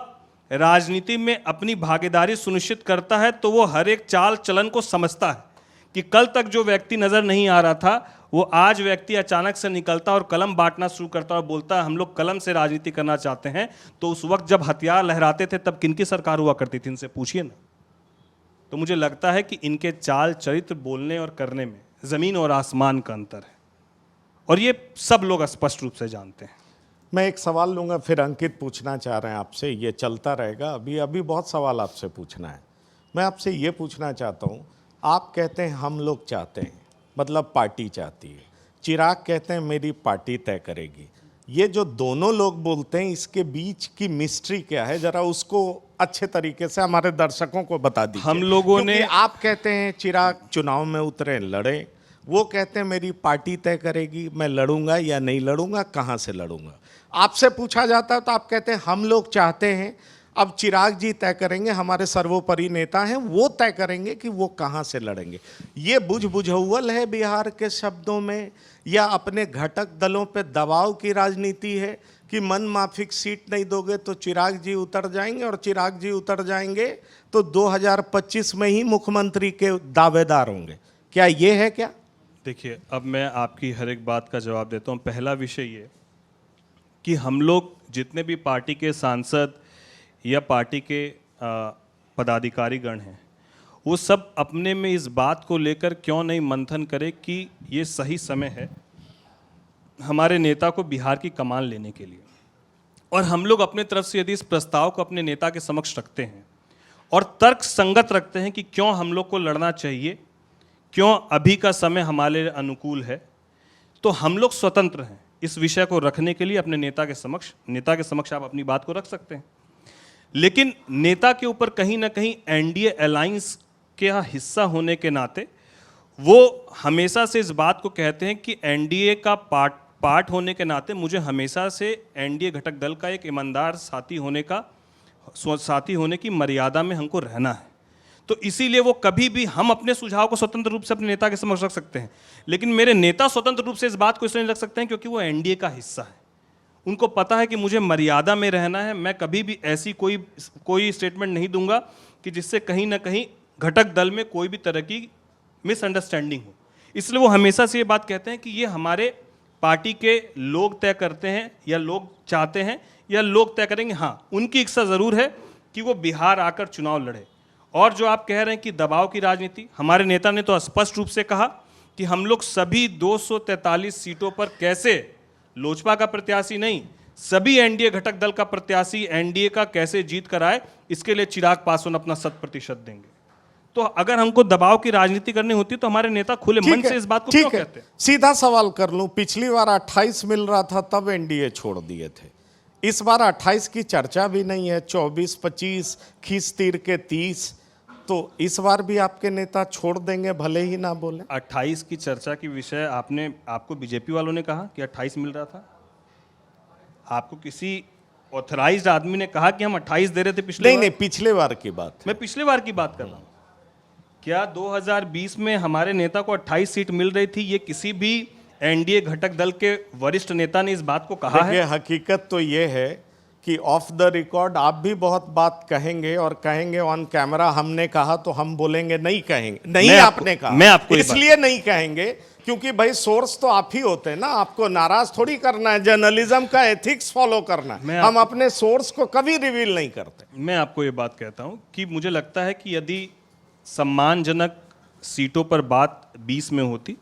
राजनीति में अपनी भागीदारी सुनिश्चित करता है तो वो हर एक चाल चलन को समझता है कि कल तक जो व्यक्ति नज़र नहीं आ रहा था वो आज व्यक्ति अचानक से निकलता और कलम बांटना शुरू करता और बोलता है हम लोग कलम से राजनीति करना चाहते हैं। तो उस वक्त जब हथियार लहराते थे तब किनकी सरकार हुआ करती थी, इनसे पूछिए ना। तो मुझे लगता है कि इनके चाल चरित्र, बोलने और करने में ज़मीन और आसमान का अंतर है, और ये सब लोग स्पष्ट रूप से जानते हैं। मैं एक सवाल लूँगा, फिर अंकित पूछना चाह रहे हैं आपसे, ये चलता रहेगा, अभी बहुत सवाल आपसे पूछना है। मैं आपसे ये पूछना चाहता हूँ, आप कहते हैं हम लोग चाहते हैं, मतलब पार्टी चाहती है, चिराग कहते हैं मेरी पार्टी तय करेगी। ये जो दोनों लोग बोलते हैं इसके बीच की मिस्ट्री क्या है, जरा उसको अच्छे तरीके से हमारे दर्शकों को बता दीजिए। हम लोगों ने, आप कहते हैं चिराग चुनाव में उतरे, लड़े, वो कहते हैं मेरी पार्टी तय करेगी मैं लड़ूंगा या नहीं लड़ूंगा, कहाँ से लड़ूंगा। आपसे पूछा जाता है तो आप कहते हैं हम लोग चाहते हैं अब चिराग जी तय करेंगे, हमारे सर्वोपरि नेता हैं, वो तय करेंगे कि वो कहाँ से लड़ेंगे। ये बुझबुझौल है बिहार के शब्दों में, या अपने घटक दलों पे दबाव की राजनीति है कि मन माफिक सीट नहीं दोगे तो चिराग जी उतर जाएंगे, और चिराग जी उतर जाएंगे तो 2025 में ही मुख्यमंत्री के दावेदार होंगे। क्या ये है क्या? देखिए, अब मैं आपकी हर एक बात का जवाब देता हूँ। पहला विषय ये कि हम लोग जितने भी पार्टी के सांसद या पार्टी के पदाधिकारीगण हैं, वो सब अपने में इस बात को लेकर क्यों नहीं मंथन करें कि ये सही समय है हमारे नेता को बिहार की कमान लेने के लिए। और हम लोग अपने तरफ से यदि इस प्रस्ताव को अपने नेता के समक्ष रखते हैं और तर्क संगत रखते हैं कि क्यों हम लोग को लड़ना चाहिए, क्यों अभी का समय हमारे लिए अनुकूल है, तो हम लोग स्वतंत्र हैं इस विषय को रखने के लिए अपने नेता के समक्ष आप अपनी बात को रख सकते हैं। लेकिन नेता के ऊपर कहीं ना कहीं एनडीए अलायंस के हिस्सा होने के नाते वो हमेशा से इस बात को कहते हैं कि एनडीए का पार्ट होने के नाते मुझे हमेशा से एनडीए घटक दल का एक ईमानदार साथी होने की मर्यादा में हमको रहना है। तो इसीलिए वो कभी भी, हम अपने सुझाव को स्वतंत्र रूप से अपने नेता के समक्ष रख सकते हैं, लेकिन मेरे नेता स्वतंत्र रूप से इस बात को इसलिए रख सकते हैं क्योंकि वो एनडीए का हिस्सा है। उनको पता है कि मुझे मर्यादा में रहना है। मैं कभी भी ऐसी कोई स्टेटमेंट नहीं दूंगा कि जिससे कहीं ना कहीं घटक दल में कोई भी तरह की मिसअंडरस्टैंडिंग हो। इसलिए वो हमेशा से ये बात कहते हैं कि ये हमारे पार्टी के लोग तय करते हैं, या लोग चाहते हैं, या लोग तय करेंगे। हाँ, उनकी इच्छा ज़रूर है कि वो बिहार आकर चुनाव लड़े। और जो आप कह रहे हैं कि दबाव की राजनीति, हमारे नेता ने तो स्पष्ट रूप से कहा कि हम लोग सभी 243 सीटों पर कैसे लोजपा का प्रत्याशी नहीं, सभी एनडीए घटक दल का प्रत्याशी एनडीए का कैसे जीत कराए, इसके लिए चिराग पासवान अपना 100% देंगे। तो अगर हमको दबाव की राजनीति करनी होती तो हमारे नेता खुले मन से इस बात को क्यों कहते हैं? सीधा सवाल कर लूं, पिछली बार 28 मिल रहा था तब एनडीए छोड़ दिए थे, इस बार 28 की चर्चा भी नहीं है, 24, 25 खींच तीर के 30, तो इस बार भी आपके नेता छोड़ देंगे भले ही ना बोले? 28 की चर्चा की विषय आपको बीजेपी वालों ने कहा कि 28 मिल रहा था? आपको किसी ऑथराइज्ड आदमी ने कहा कि हम 28 दे रहे थे पिछले नहीं, पिछले बार की बात। मैं पिछले बार की बात कर रहा हूं। क्या 2020 में हमारे नेता को 28 सीट मिल रही थी? ये किसी भी एनडीए घटक दल के वरिष्ठ नेता ने इस बात को कहा है? हकीकत तो ये है कि ऑफ द रिकॉर्ड आप भी बहुत बात कहेंगे और कहेंगे ऑन कैमरा हमने कहा, तो हम बोलेंगे नहीं कहेंगे, नहीं आपने कहा। मैं आपको इसलिए नहीं कहेंगे क्योंकि भाई सोर्स तो आप ही होते हैं ना, आपको नाराज थोड़ी करना है, जर्नलिज्म का एथिक्स फॉलो करना है। हम अपने सोर्स को कभी रिवील नहीं करते। मैं आपको ये बात कहता हूं कि मुझे लगता है कि यदि सम्मानजनक सीटों पर बात 20 में होती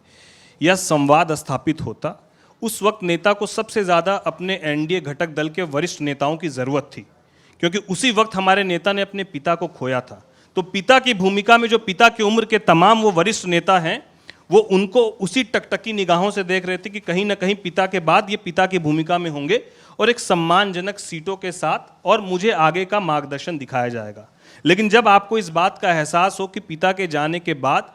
या संवाद स्थापित होता, उस वक्त नेता को सबसे ज़्यादा अपने एनडीए घटक दल के वरिष्ठ नेताओं की ज़रूरत थी, क्योंकि उसी वक्त हमारे नेता ने अपने पिता को खोया था। तो पिता की भूमिका में जो पिता की उम्र के तमाम वो वरिष्ठ नेता हैं, वो उनको उसी टकटकी निगाहों से देख रहे थे कि कहीं ना कहीं पिता के बाद ये पिता की भूमिका में होंगे और एक सम्मानजनक सीटों के साथ, और मुझे आगे का मार्गदर्शन दिखाया जाएगा। लेकिन जब आपको इस बात का एहसास हो कि पिता के जाने के बाद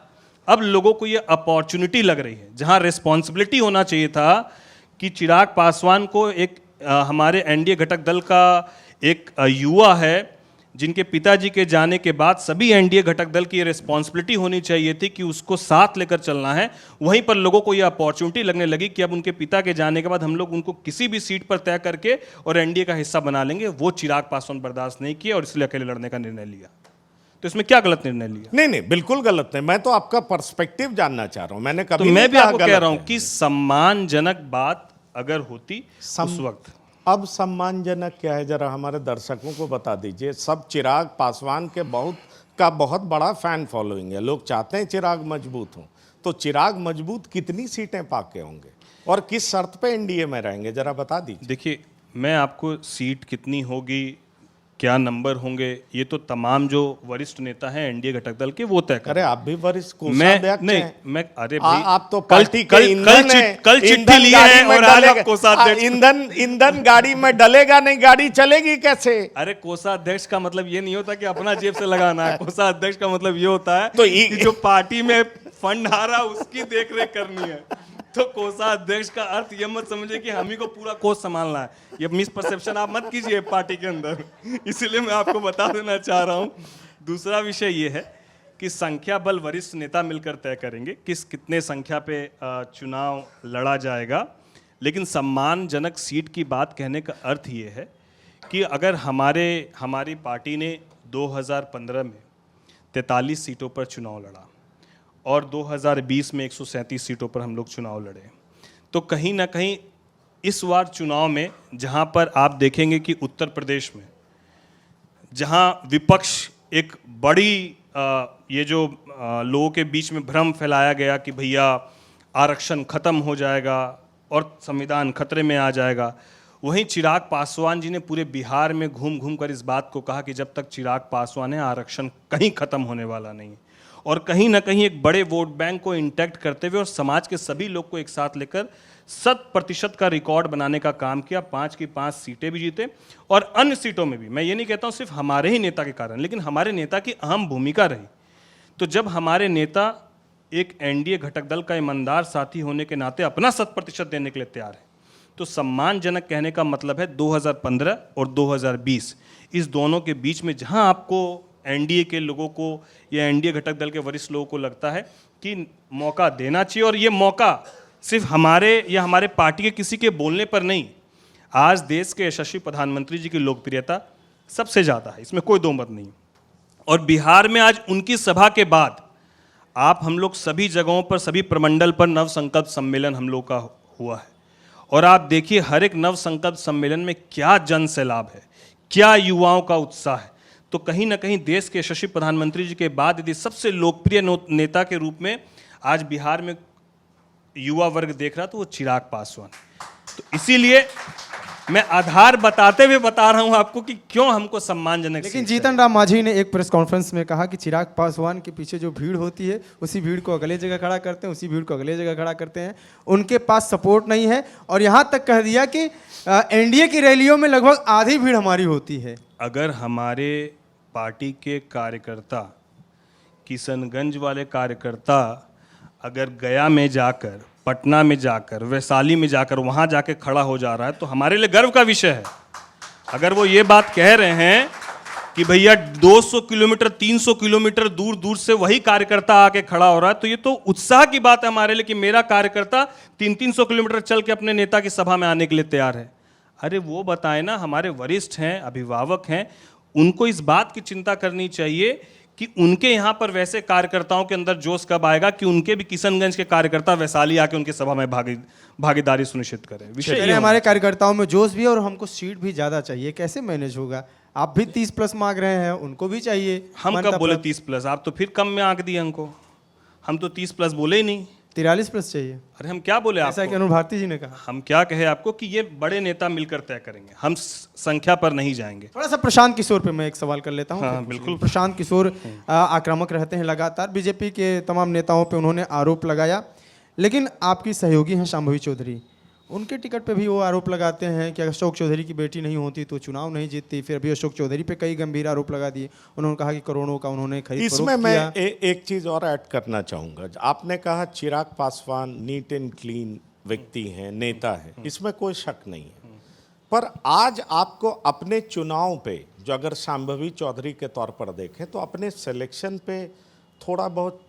अब लोगों को ये अपॉर्चुनिटी लग रही है, जहां रिस्पॉन्सिबिलिटी होना चाहिए था कि चिराग पासवान को एक हमारे एनडीए घटक दल का एक युवा है जिनके पिताजी के जाने के बाद सभी एनडीए घटक दल की ये रिस्पॉन्सिबिलिटी होनी चाहिए थी कि उसको साथ लेकर चलना है, वहीं पर लोगों को ये अपॉर्चुनिटी लगने लगी कि अब उनके पिता के जाने के बाद हम लोग उनको किसी भी सीट पर तय करके और एनडीए का हिस्सा बना लेंगे। वो चिराग पासवान बर्दाश्त नहीं किया और इसलिए अकेले लड़ने का निर्णय लिया। तो इसमें क्या गलत निर्णय लिया? नहीं, बिल्कुल गलत नहीं। मैं तो आपका पर्सपेक्टिव जानना चाह रहा हूं। मैंने कभी तो मैं भी आपको कह रहा हूं कि सम्मानजनक बात अगर होती उस वक्त। अब सम्मानजनक क्या है, जरा हमारे दर्शकों को बता दीजिए। सब चिराग पासवान के बहुत बड़ा फैन फॉलोइंग है, लोग चाहते हैं चिराग मजबूत हो। तो चिराग मजबूत कितनी सीटें पाके होंगे और किस शर्त पे एनडीए में रहेंगे, जरा बता दीजिए। देखिए, मैं आपको सीट कितनी होगी, क्या नंबर होंगे, ये तो तमाम जो वरिष्ठ नेता हैं एनडीए घटक दल के वो तय करें। अरे आप भी वरिष्ठ कोषाध्यक्ष नहीं, मैं अरे भाई आप तो पार्टी के कल चिट्ठी लिए हैं और आज आप कोषाध्यक्ष। ईंधन गाड़ी में डलेगा नहीं, गाड़ी चलेगी कैसे? अरे कोषाध्यक्ष का मतलब ये नहीं होता कि अपना जेब से लगाना है। कोषाध्यक्ष का मतलब ये होता है तो कि जो पार्टी में फंड आ रहा उसकी देख रेख करनी है। तो कोषाध्यक्ष का अर्थ ये मत समझिए कि हम ही को पूरा कोष संभालना है। ये मिसपरसेप्शन आप मत कीजिए पार्टी के अंदर, इसलिए मैं आपको बता देना चाह रहा हूँ। दूसरा विषय ये है कि संख्या बल वरिष्ठ नेता मिलकर तय करेंगे कितने संख्या पे चुनाव लड़ा जाएगा। लेकिन सम्मानजनक सीट की बात कहने का अर्थ ये है कि अगर हमारी पार्टी ने 2015 में 43 सीटों पर चुनाव लड़ा और 2020 में 137 सीटों पर हम लोग चुनाव लड़े, तो कहीं ना कहीं इस बार चुनाव में जहां पर आप देखेंगे कि उत्तर प्रदेश में जहां विपक्ष एक बड़ी ये जो लोगों के बीच में भ्रम फैलाया गया कि भैया आरक्षण खत्म हो जाएगा और संविधान खतरे में आ जाएगा, वहीं चिराग पासवान जी ने पूरे बिहार में घूम घूम कर इस बात को कहा कि जब तक चिराग पासवान है आरक्षण कहीं खत्म होने वाला नहीं है। और कहीं ना कहीं एक बड़े वोट बैंक को इंटैक्ट करते हुए और समाज के सभी लोग को एक साथ लेकर 100% का रिकॉर्ड बनाने का काम किया। 5 की 5 सीटें भी जीते और अन्य सीटों में भी, मैं ये नहीं कहता हूँ सिर्फ हमारे ही नेता के कारण, लेकिन हमारे नेता की अहम भूमिका रही। तो जब हमारे नेता एक एनडीए घटक दल का ईमानदार साथी होने के नाते अपना 100% देने के लिए तैयार है, तो सम्मानजनक कहने का मतलब है 2015 और 2020 इस दोनों के बीच में जहां आपको एनडीए के लोगों को या एनडीए घटक दल के वरिष्ठ लोगों को लगता है कि मौका देना चाहिए, और ये मौका सिर्फ हमारे या हमारे पार्टी के किसी के बोलने पर नहीं, आज देश के यशस्वी प्रधानमंत्री जी की लोकप्रियता सबसे ज़्यादा है, इसमें कोई दो मत नहीं। और बिहार में आज उनकी सभा के बाद आप हम लोग सभी जगहों पर, सभी प्रमंडल पर नव संकल्प सम्मेलन हम लोग का हुआ है, और आप देखिए हर एक नव संकल्प सम्मेलन में क्या जन सैलाब है, क्या युवाओं का उत्साह है। तो कहीं ना कहीं देश के यशस्वी प्रधानमंत्री जी के बाद यदि सबसे लोकप्रिय नेता के रूप में आज बिहार में युवा वर्ग देख रहा तो वो चिराग पासवान। तो इसीलिए मैं आधार बताते हुए बता रहा हूं आपको कि क्यों हमको सम्मानजनक। लेकिन जीतन राम मांझी ने एक प्रेस कॉन्फ्रेंस में कहा कि चिराग पासवान के पीछे जो भीड़ होती है उसी भीड़ को अगले जगह खड़ा करते हैं, उसी भीड़ को अगले जगह खड़ा करते हैं, उनके पास सपोर्ट नहीं है। और यहां तक कह दिया कि एनडीए की रैलियों में लगभग आधी भीड़ हमारी होती है। अगर हमारे पार्टी के कार्यकर्ता, किशनगंज वाले कार्यकर्ता अगर गया में जाकर, पटना में जाकर, वैशाली में जाकर वहाँ जाके खड़ा हो जा रहा है तो हमारे लिए गर्व का विषय है। अगर वो ये बात कह रहे हैं कि भैया 200 किलोमीटर 300 किलोमीटर दूर दूर से वही कार्यकर्ता आके खड़ा हो रहा है, तो ये तो उत्साह की बात है हमारे लिए कि मेरा कार्यकर्ता 300-300 किलोमीटर चल के अपने नेता की सभा में आने के लिए तैयार है। अरे वो बताए ना, हमारे वरिष्ठ हैं, अभिभावक हैं, उनको इस बात की चिंता करनी चाहिए कि उनके यहाँ पर वैसे कार्यकर्ताओं के अंदर जोश कब आएगा कि उनके भी किशनगंज के कार्यकर्ता वैशाली आके उनकी सभा में भागीदारी सुनिश्चित करें। विषय हमारे कार्यकर्ताओं में जोश भी है और हमको सीट भी ज़्यादा चाहिए, कैसे मैनेज होगा? आप भी 30+ मांग रहे हैं, उनको भी चाहिए। हम कब बोले 30+? आप तो फिर कम में आंक दिए हमको, हम तो 30+ बोले ही नहीं, 43+ चाहिए। अरे हम क्या बोले ऐसा कि अरुण भारती जी ने कहा। हम क्या कहे आपको कि ये बड़े नेता मिलकर तय करेंगे, हम संख्या पर नहीं जाएंगे। थोड़ा सा प्रशांत किशोर पे मैं एक सवाल कर लेता हूँ। हाँ, बिल्कुल। प्रशांत किशोर आक्रामक रहते हैं लगातार, बीजेपी के तमाम नेताओं पे उन्होंने आरोप लगाया, लेकिन आपकी सहयोगी हैं शांभवी चौधरी, उनके टिकट पे भी वो आरोप लगाते हैं कि अशोक चौधरी की बेटी नहीं होती तो चुनाव नहीं जीतती। फिर अभी अशोक चौधरी पे कई गंभीर आरोप लगा दिए, उन्होंने कहा कि करोड़ों का उन्होंने खरीद फरोख्त किया। इसमें मैं एक चीज़ और ऐड करना चाहूँगा। आपने कहा Chirag Paswan neat and clean व्यक्ति हैं, नेता है, इसमें कोई शक नहीं है। पर आज आपको अपने चुनाव पे, जो अगर शांभवी चौधरी के तौर पर देखें तो अपने सिलेक्शन पे थोड़ा बहुत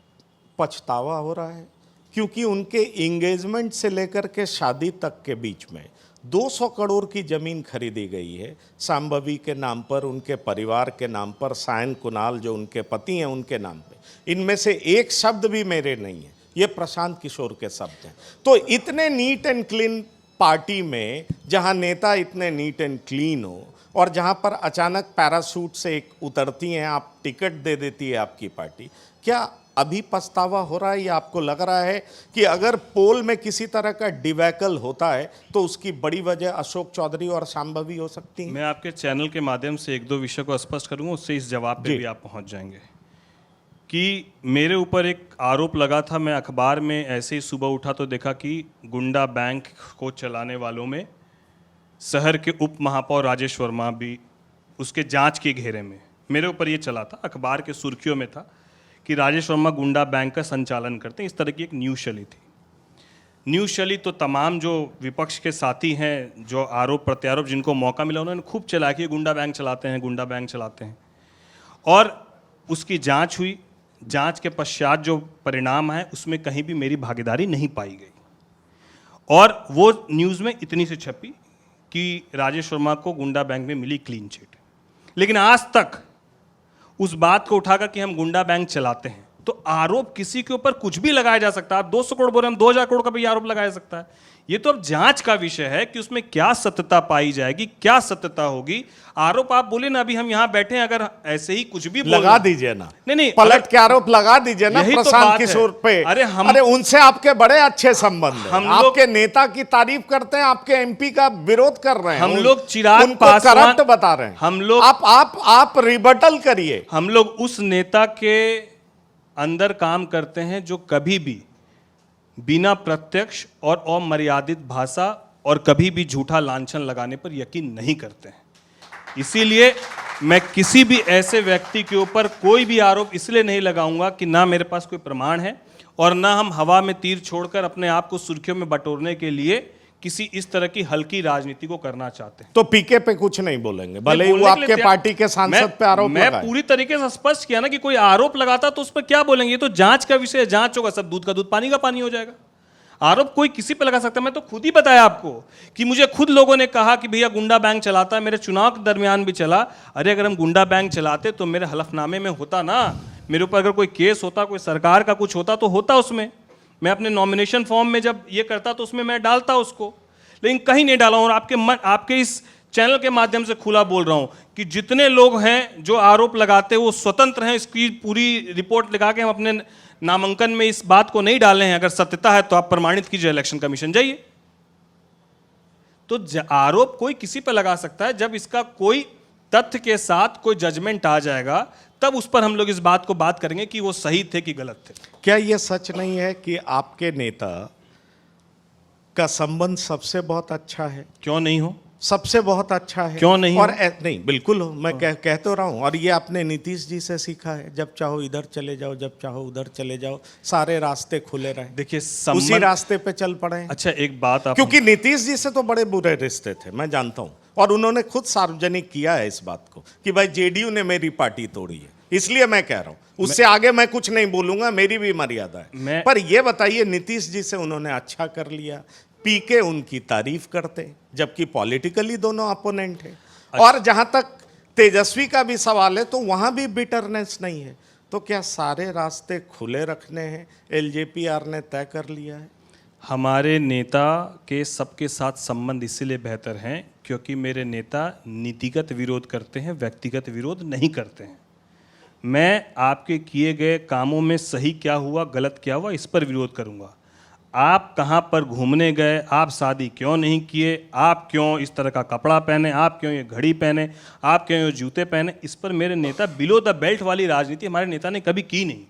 पछतावा हो रहा है, क्योंकि उनके इंगेजमेंट से लेकर के शादी तक के बीच में 200 करोड़ की ज़मीन खरीदी गई है शांभवी के नाम पर, उनके परिवार के नाम पर, सायन कुणाल जो उनके पति हैं उनके नाम पे। इनमें से एक शब्द भी मेरे नहीं है, ये प्रशांत किशोर के शब्द हैं। तो इतने नीट एंड क्लीन पार्टी में, जहां नेता इतने नीट एंड क्लीन हो और जहां पर अचानक पैराशूट से एक उतरती हैं, आप टिकट दे देती है आपकी पार्टी, क्या अभी पछतावा हो रहा है या आपको लग रहा है कि अगर पोल में किसी तरह का डिवैकल होता है तो उसकी बड़ी वजह अशोक चौधरी और शांभवी हो सकती है? मैं आपके चैनल के माध्यम से 1-2 विषय को स्पष्ट करूंगा, उससे इस जवाब पे भी आप पहुंच जाएंगे। कि मेरे ऊपर एक आरोप लगा था, मैं अखबार में ऐसे ही सुबह उठा तो देखा कि गुंडा बैंक को चलाने वालों में शहर के उप महापौर राजेश वर्मा भी उसके जांच के घेरे में, मेरे ऊपर ये चला था, अखबार के सुर्खियों में था कि राजेश वर्मा गुंडा बैंक का संचालन करते हैं, इस तरह की एक न्यूज़ चली थी। न्यूज़ चली तो तमाम जो विपक्ष के साथी हैं, जो आरोप प्रत्यारोप जिनको मौका मिला, उन्होंने खूब चला कि गुंडा बैंक चलाते हैं, गुंडा बैंक चलाते हैं। और उसकी जांच हुई, जांच के पश्चात जो परिणाम है उसमें कहीं भी मेरी भागीदारी नहीं पाई गई, और वो न्यूज़ में इतनी सी छपी कि राजेश वर्मा को गुंडा बैंक में मिली क्लीन चिट। लेकिन आज तक उस बात को उठाकर कि हम गुंडा बैंक चलाते हैं, तो आरोप किसी के ऊपर कुछ भी लगाया जा सकता है। आप 200 करोड़ बोल रहे हैं, हम 2000 करोड़ का भी आरोप लगाया सकता है। ये तो अब जांच का विषय है कि उसमें क्या सत्यता पाई जाएगी, क्या सत्यता होगी। आरोप आप बोले ना, अभी हम यहाँ बैठे हैं, अगर ऐसे ही कुछ भी लगा दीजिए ना, नहीं पलट के आरोप लगा दीजिए ना यही तो प्रशांत बात है। किशोर पे। अरे उनसे आपके बड़े अच्छे संबंध हैं, हम लोग आपके नेता की तारीफ करते हैं, आपके एमपी का विरोध कर रहे हैं, हम लोग चिराग उनको पासवान करप्ट बता रहे हैं। हम लोग आप रिबटल करिए। हम लोग उस नेता के अंदर काम करते हैं जो कभी भी बिना प्रत्यक्ष और अमर्यादित भाषा और कभी भी झूठा लांछन लगाने पर यकीन नहीं करते हैं। इसीलिए मैं किसी भी ऐसे व्यक्ति के ऊपर कोई भी आरोप इसलिए नहीं लगाऊंगा कि ना मेरे पास कोई प्रमाण है, और ना हम हवा में तीर छोड़कर अपने आप को सुर्खियों में बटोरने के लिए किसी इस तरह की हल्की राजनीति को करना चाहते हैं। तो पीके पे कुछ नहीं बोलेंगे, भले ही वो आपके पार्टी के सांसद पे आरोप मैं लगाए। पूरी तरीके से स्पष्ट किया ना कि कोई आरोप लगाता तो उस पर क्या बोलेंगे। ये तो जांच का विषय है, जांच होगा, सब दूध का दूध पानी का पानी हो जाएगा। आरोप कोई किसी पे लगा सकता है। मैं तो खुद ही बताया आपको कि मुझे खुद लोगों ने कहा कि भैया गुंडा बैंक चलाता है, मेरे चुनाव के दरमियान भी चला। अरे अगर हम गुंडा बैंक चलाते तो मेरे हलफनामे में होता ना, मेरे ऊपर अगर कोई केस होता, कोई सरकार का कुछ होता तो होता उसमें। मैं अपने नॉमिनेशन फॉर्म में जब ये करता तो उसमें मैं डालता उसको, लेकिन कहीं नहीं डाला हूं। और आपके इस चैनल के माध्यम से खुला बोल रहा हूं कि जितने लोग हैं जो आरोप लगाते हैं वो स्वतंत्र हैं। इसकी पूरी रिपोर्ट लगा के हम अपने नामांकन में इस बात को नहीं डाले हैं। अगर सत्यता है तो आप प्रमाणित कीजिए, इलेक्शन कमीशन जाइए। तो आरोप कोई किसी पर लगा सकता है, जब इसका कोई तथ्य के साथ कोई जजमेंट आ जाएगा तब उस पर हम लोग इस बात को बात करेंगे कि वो सही थे कि गलत थे। क्या यह सच नहीं है कि आपके नेता का संबंध सबसे बहुत अच्छा है? क्यों नहीं हो? सबसे बहुत अच्छा है। क्यों नहीं और हो? नहीं, बिल्कुल हो। मैं कह तो रहा हूं। और ये आपने नीतीश जी से सीखा है, जब चाहो इधर चले जाओ, जब चाहो उधर चले जाओ, सारे रास्ते खुले रहे। देखिए उसी रास्ते पे चल पड़े। अच्छा एक बात आप, क्योंकि नीतीश जी से तो बड़े बुरे रिश्ते थे, मैं जानता हूं, और उन्होंने खुद सार्वजनिक किया है इस बात को कि भाई जेडीयू ने मेरी पार्टी तोड़ी है। इसलिए मैं कह रहा हूं, उससे आगे मैं कुछ नहीं बोलूंगा, मेरी भी मर्यादा है। पर यह बताइए, नीतीश जी से उन्होंने अच्छा कर लिया, पीके उनकी तारीफ करते, जबकि पॉलिटिकली दोनों अपोनेंट हैं। और जहां तक तेजस्वी का भी सवाल है तो वहां भी बिटरनेस नहीं है। तो क्या सारे रास्ते खुले रखने हैं, एलजेपीआर ने तय कर लिया है? हमारे नेता के सबके साथ संबंध इसलिए बेहतर हैं क्योंकि मेरे नेता नीतिगत विरोध करते हैं, व्यक्तिगत विरोध नहीं करते हैं। मैं आपके किए गए कामों में सही क्या हुआ, गलत क्या हुआ, इस पर विरोध करूंगा। आप कहाँ पर घूमने गए, आप शादी क्यों नहीं किए, आप क्यों इस तरह का कपड़ा पहने, आप क्यों ये घड़ी पहने, आप क्यों ये जूते पहने, इस पर मेरे नेता बिलो द बेल्ट वाली राजनीति हमारे नेता ने कभी की नहीं।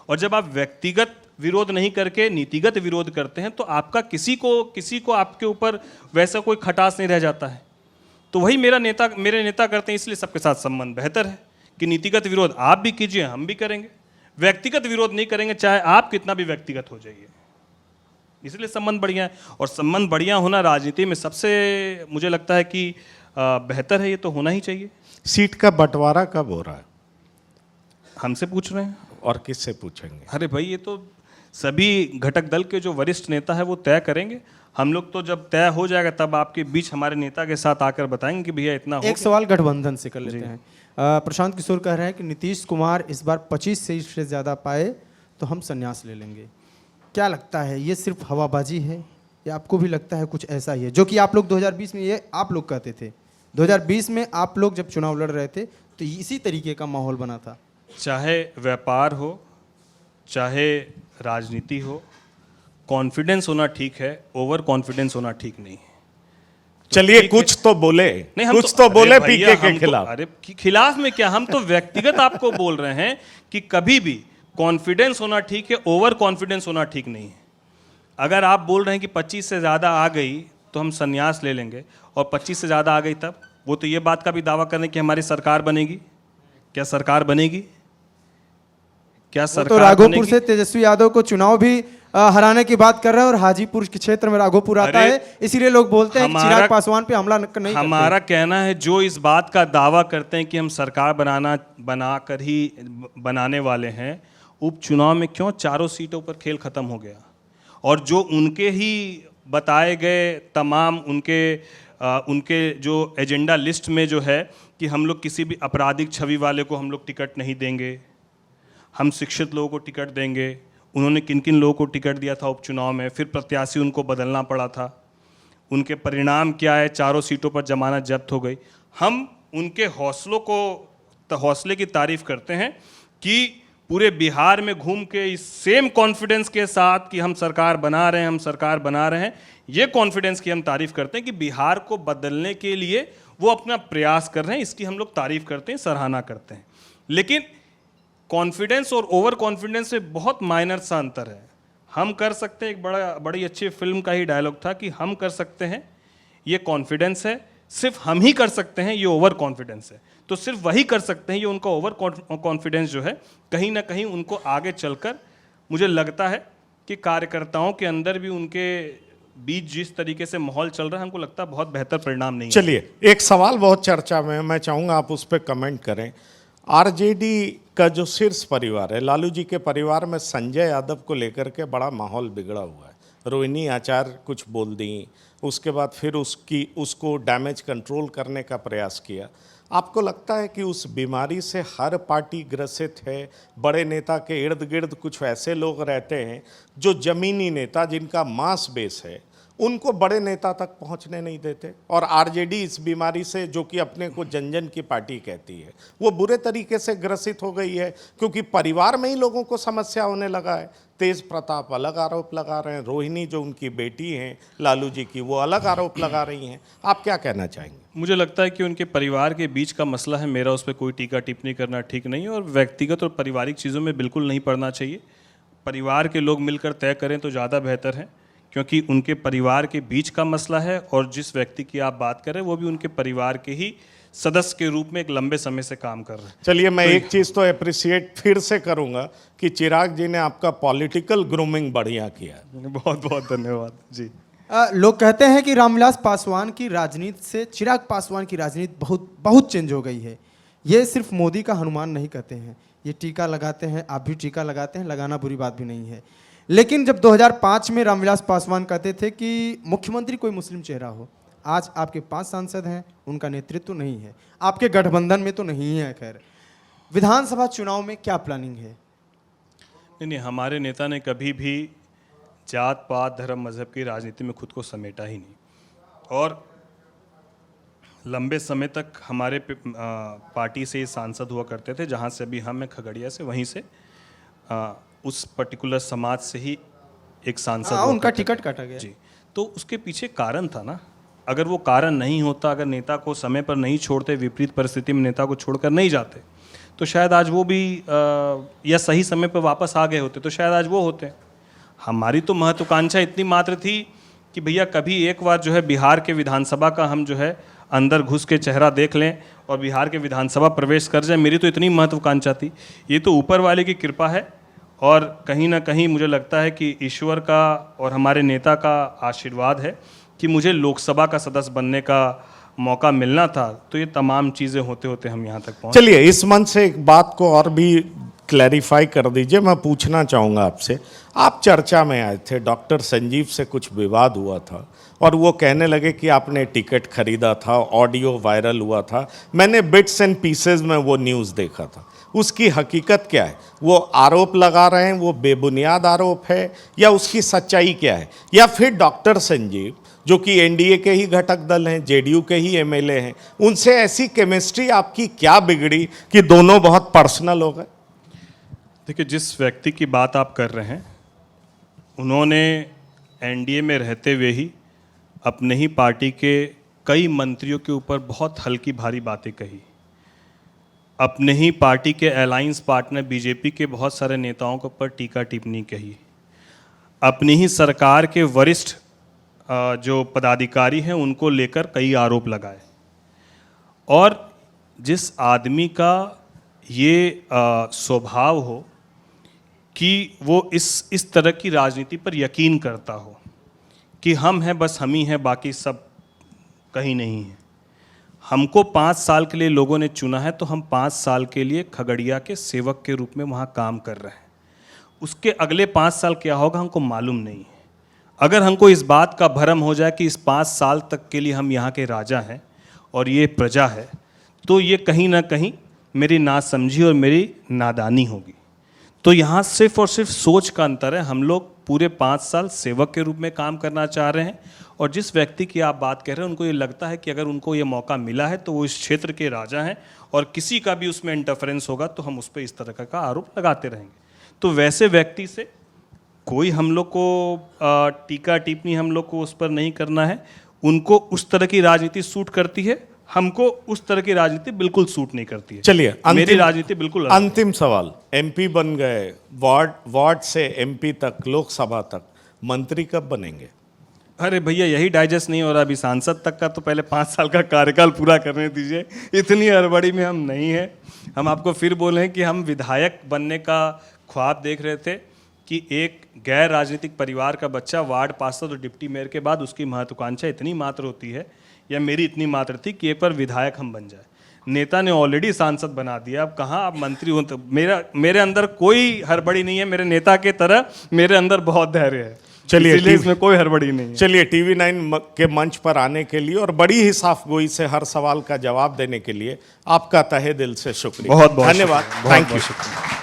और जब आप व्यक्तिगत विरोध नहीं करके नीतिगत विरोध करते हैं तो आपका किसी को आपके ऊपर वैसा कोई खटास नहीं रह जाता है। तो वही मेरे नेता करते हैं, इसलिए सबके साथ संबंध बेहतर है कि नीतिगत विरोध आप भी कीजिए, हम भी करेंगे, व्यक्तिगत विरोध नहीं करेंगे, चाहे आप कितना भी व्यक्तिगत हो जाइए। इसलिए संबंध बढ़िया है, और संबंध बढ़िया होना राजनीति में सबसे मुझे लगता है कि बेहतर है। ये तो होना ही चाहिए। सीट का बंटवारा कब हो रहा है? हमसे पूछ रहे हैं और किससे पूछेंगे? अरे भाई, ये तो सभी घटक दल के जो वरिष्ठ नेता है वो तय करेंगे। हम लोग तो जब तय हो जाएगा तब आपके बीच हमारे नेता के साथ आकर बताएंगे कि भैया इतना हो। एक सवाल गठबंधन से कर लेते हैं। प्रशांत किशोर कह रहे हैं कि नीतीश कुमार इस बार 25 सीट से ज़्यादा पाए तो हम संन्यास ले लेंगे। क्या लगता है, ये सिर्फ हवाबाजी है या आपको भी लगता है कुछ ऐसा ही है, जो कि आप लोग 2020 में ये आप लोग कहते थे? 2020 में आप लोग जब चुनाव लड़ रहे थे तो इसी तरीके का माहौल बना था। चाहे व्यापार हो, चाहे राजनीति हो, कॉन्फिडेंस होना ठीक है, ओवर कॉन्फिडेंस होना ठीक नहीं है। चलिए कुछ तो बोले, नहीं, कुछ तो बोले पीके के खिलाफ। अरे खिलाफ में क्या, हम तो व्यक्तिगत आपको बोल रहे हैं कि कभी भी कॉन्फिडेंस होना ठीक है, ओवर कॉन्फिडेंस होना ठीक नहीं है। अगर आप बोल रहे हैं कि 25 से ज़्यादा आ गई तो हम संन्यास ले लेंगे, और 25 से ज़्यादा आ गई तब, वो तो ये बात का भी दावा करें कि हमारी सरकार बनेगी। क्या सरकार बनेगी? क्या वो सरकार तो राघोपुर बनेगी? से तेजस्वी यादव को चुनाव भी हराने की बात कर रहे हैं और हाजीपुर के क्षेत्र में राघोपुर आता अरे, है, इसीलिए लोग बोलते हैं कि हमारा- चिराग पासवान पे हमला नहीं करते। हमारा कहना है जो इस बात का दावा करते हैं कि हम सरकार बनाकर ही बनाने वाले हैं, उपचुनाव में क्यों चारों सीटों पर खेल खत्म हो गया? और जो उनके ही बताए गए तमाम उनके जो एजेंडा लिस्ट में जो है कि हम लोग किसी भी आपराधिक छवि वाले को हम लोग टिकट नहीं देंगे, हम शिक्षित लोगों को टिकट देंगे। उन्होंने किन किन लोगों को टिकट दिया था उपचुनाव में, फिर प्रत्याशी उनको बदलना पड़ा था। उनके परिणाम क्या है? चारों सीटों पर जमानत जब्त हो गई। हम उनके हौसले की तारीफ करते हैं कि पूरे बिहार में घूम के इस सेम कॉन्फिडेंस के साथ कि हम सरकार बना रहे हैं, हम सरकार बना रहे हैं, ये कॉन्फिडेंस की हम तारीफ करते हैं कि बिहार को बदलने के लिए वो अपना प्रयास कर रहे हैं। इसकी हम लोग तारीफ करते हैं, सराहना करते हैं। लेकिन कॉन्फिडेंस और ओवर कॉन्फिडेंस में बहुत माइनर सा अंतर है। हम कर सकते हैं, एक बड़ी अच्छी फिल्म का ही डायलॉग था कि हम कर सकते हैं, ये कॉन्फिडेंस है, सिर्फ हम ही कर सकते हैं, ये ओवर कॉन्फिडेंस है। तो सिर्फ वही कर सकते हैं, ये उनका ओवर कॉन्फिडेंस जो है कहीं ना कहीं उनको आगे चलकर मुझे लगता है कि कार्यकर्ताओं के अंदर भी उनके बीच जिस तरीके से माहौल चल रहा है, हमको लगता है बहुत बेहतर परिणाम नहीं है। चलिए, एक सवाल बहुत चर्चा में है, मैं चाहूँगा आप उस पर कमेंट करें। आरजेडी का जो शीर्ष परिवार है, लालू जी के परिवार में संजय यादव को लेकर के बड़ा माहौल बिगड़ा हुआ है। रोहिणी आचार्य कुछ बोल दी, उसके बाद फिर उसको डैमेज कंट्रोल करने का प्रयास किया। आपको लगता है कि उस बीमारी से हर पार्टी ग्रसित है? बड़े नेता के इर्द गिर्द कुछ ऐसे लोग रहते हैं जो जमीनी नेता, जिनका मास बेस है, उनको बड़े नेता तक पहुंचने नहीं देते, और आरजेडी इस बीमारी से, जो कि अपने को जन जन की पार्टी कहती है, वो बुरे तरीके से ग्रसित हो गई है, क्योंकि परिवार में ही लोगों को समस्या होने लगा है। तेज प्रताप अलग आरोप लगा रहे हैं, रोहिणी जो उनकी बेटी हैं लालू जी की, वो अलग आरोप लगा रही हैं। आप क्या कहना चाहेंगे? मुझे लगता है कि उनके परिवार के बीच का मसला है, मेरा उस पर कोई टीका टिप्पणी करना ठीक नहीं है, और व्यक्तिगत और पारिवारिक चीज़ों में बिल्कुल नहीं पड़ना चाहिए। परिवार के लोग मिलकर तय करें तो ज़्यादा बेहतर है, क्योंकि उनके परिवार के बीच का मसला है, और जिस व्यक्ति की आप बात कर रहे हैं वो भी उनके परिवार के ही सदस्य के रूप में एक लंबे समय से काम कर रहे हैं। चलिए, मैं एक चीज़ तो अप्रिशिएट फिर से करूंगा कि चिराग जी ने आपका पॉलिटिकल ग्रूमिंग बढ़िया किया। बहुत बहुत धन्यवाद जी। लोग कहते हैं कि रामविलास पासवान की राजनीति से चिराग पासवान की राजनीति बहुत बहुत चेंज हो गई है। ये सिर्फ मोदी का हनुमान नहीं कहते हैं, ये टीका लगाते हैं, आप भी टीका लगाते हैं, लगाना बुरी बात भी नहीं है। लेकिन जब 2005 में रामविलास पासवान कहते थे कि मुख्यमंत्री कोई मुस्लिम चेहरा हो, आज आपके 5 सांसद हैं, उनका नेतृत्व नहीं है, आपके गठबंधन में तो नहीं है। खैर, विधानसभा चुनाव में क्या प्लानिंग है? नहीं, हमारे नेता ने कभी भी जात पात धर्म मजहब की राजनीति में खुद को समेटा ही नहीं, और लंबे समय तक हमारे पार्टी से सांसद हुआ करते थे, जहाँ से अभी हम खगड़िया से, वहीं से उस पर्टिकुलर समाज से ही एक सांसद हुआ उनका करते टिकट थे। काटा गया जी, तो उसके पीछे कारण था ना। अगर वो कारण नहीं होता, अगर नेता को समय पर नहीं छोड़ते, विपरीत परिस्थिति में नेता को छोड़कर नहीं जाते, तो शायद आज वो भी या सही समय पर वापस आ गए होते, तो शायद आज वो होते। हमारी तो महत्वाकांक्षा इतनी मात्र थी कि भैया कभी एक बार जो है बिहार के विधानसभा का हम जो है अंदर घुस के चेहरा देख लें और बिहार के विधानसभा प्रवेश कर जाए। मेरी तो इतनी महत्वाकांक्षा थी। ये तो ऊपर वाले की कृपा है, और कहीं ना कहीं मुझे लगता है कि ईश्वर का और हमारे नेता का आशीर्वाद है कि मुझे लोकसभा का सदस्य बनने का मौका मिलना था। तो ये तमाम चीज़ें होते होते हम यहाँ तक पहुँचे। चलिए, इस मंच से एक बात को और भी क्लैरिफाई कर दीजिए। मैं पूछना चाहूँगा आपसे, आप चर्चा में आए थे, डॉक्टर संजीव से कुछ विवाद हुआ था और वो कहने लगे कि आपने टिकट खरीदा था, ऑडियो वायरल हुआ था। मैंने बिट्स एंड पीसेज में वो न्यूज़ देखा था। उसकी हकीकत क्या है? वो आरोप लगा रहे हैं, वो बेबुनियाद आरोप है, या उसकी सच्चाई क्या है? या फिर डॉक्टर संजीव, जो कि एनडीए के ही घटक दल हैं, जेडीयू के ही एमएलए हैं, उनसे ऐसी केमिस्ट्री आपकी क्या बिगड़ी कि दोनों बहुत पर्सनल हो गए? देखिए, जिस व्यक्ति की बात आप कर रहे हैं, उन्होंने एनडीए में रहते हुए ही अपने ही पार्टी के कई मंत्रियों के ऊपर बहुत हल्की भारी बातें कही। अपने ही पार्टी के अलायंस पार्टनर बीजेपी के बहुत सारे नेताओं के ऊपर टीका टिप्पणी कही। अपनी ही सरकार के वरिष्ठ जो पदाधिकारी हैं उनको लेकर कई आरोप लगाए। और जिस आदमी का ये स्वभाव हो कि वो इस तरह की राजनीति पर यकीन करता हो कि हम हैं, बस हम ही हैं, बाकी सब कहीं नहीं है। हमको 5 साल के लिए लोगों ने चुना है, तो हम 5 साल के लिए खगड़िया के सेवक के रूप में वहाँ काम कर रहे हैं। उसके अगले 5 साल क्या होगा हमको मालूम नहीं है। अगर हमको इस बात का भ्रम हो जाए कि इस 5 साल तक के लिए हम यहाँ के राजा हैं और ये प्रजा है, तो ये कहीं ना कहीं मेरी नासमझी और मेरी नादानी होगी। तो यहाँ सिर्फ और सिर्फ सोच का अंतर है। हम लोग पूरे 5 साल सेवक के रूप में काम करना चाह रहे हैं, और जिस व्यक्ति की आप बात कह रहे हैं उनको ये लगता है कि अगर उनको ये मौका मिला है तो वो इस क्षेत्र के राजा हैं, और किसी का भी उसमें इंटरफेरेंस होगा तो हम उस पर इस तरह का आरोप लगाते रहेंगे। तो वैसे व्यक्ति से कोई हम लोग को टीका टिप्पणी हम लोग को उस पर नहीं करना है। उनको उस तरह की राजनीति सूट करती है, हमको उस तरह की राजनीति बिल्कुल सूट नहीं करती है। चलिए मेरी राजनीति बिल्कुल अलग है। अंतिम सवाल, एमपी बन गए, वार्ड से एमपी तक, लोकसभा तक, मंत्री कब बनेंगे? अरे भैया, यही डाइजेस्ट नहीं हो रहा अभी सांसद तक का, तो पहले 5 साल का कार्यकाल पूरा करने दीजिए। इतनी हड़बड़ी में हम नहीं हैं। हम आपको फिर बोलें कि हम विधायक बनने का ख्वाब देख रहे थे कि एक गैर राजनीतिक परिवार का बच्चा वार्ड पार्षद और डिप्टी मेयर के बाद उसकी महत्वाकांक्षा इतनी मात्र होती है, या मेरी इतनी मात्र थी कि एक बार विधायक हम बन जाए। नेता ने ऑलरेडी सांसद बना दिया, अब कहाँ आप मंत्री हो? तो मेरे अंदर कोई हड़बड़ी नहीं है। मेरे नेता के तरह मेरे अंदर बहुत धैर्य है। चलिए, इसलिए इसमें कोई हड़बड़ी नहीं है। चलिए, टीवी 9 के मंच पर आने के लिए और बड़ी ही साफ गोई से हर सवाल का जवाब देने के लिए आपका तहे दिल से शुक्रिया। बहुत बहुत धन्यवाद। शुक्रिया। थैंक बहुत यू। शुक्रिया।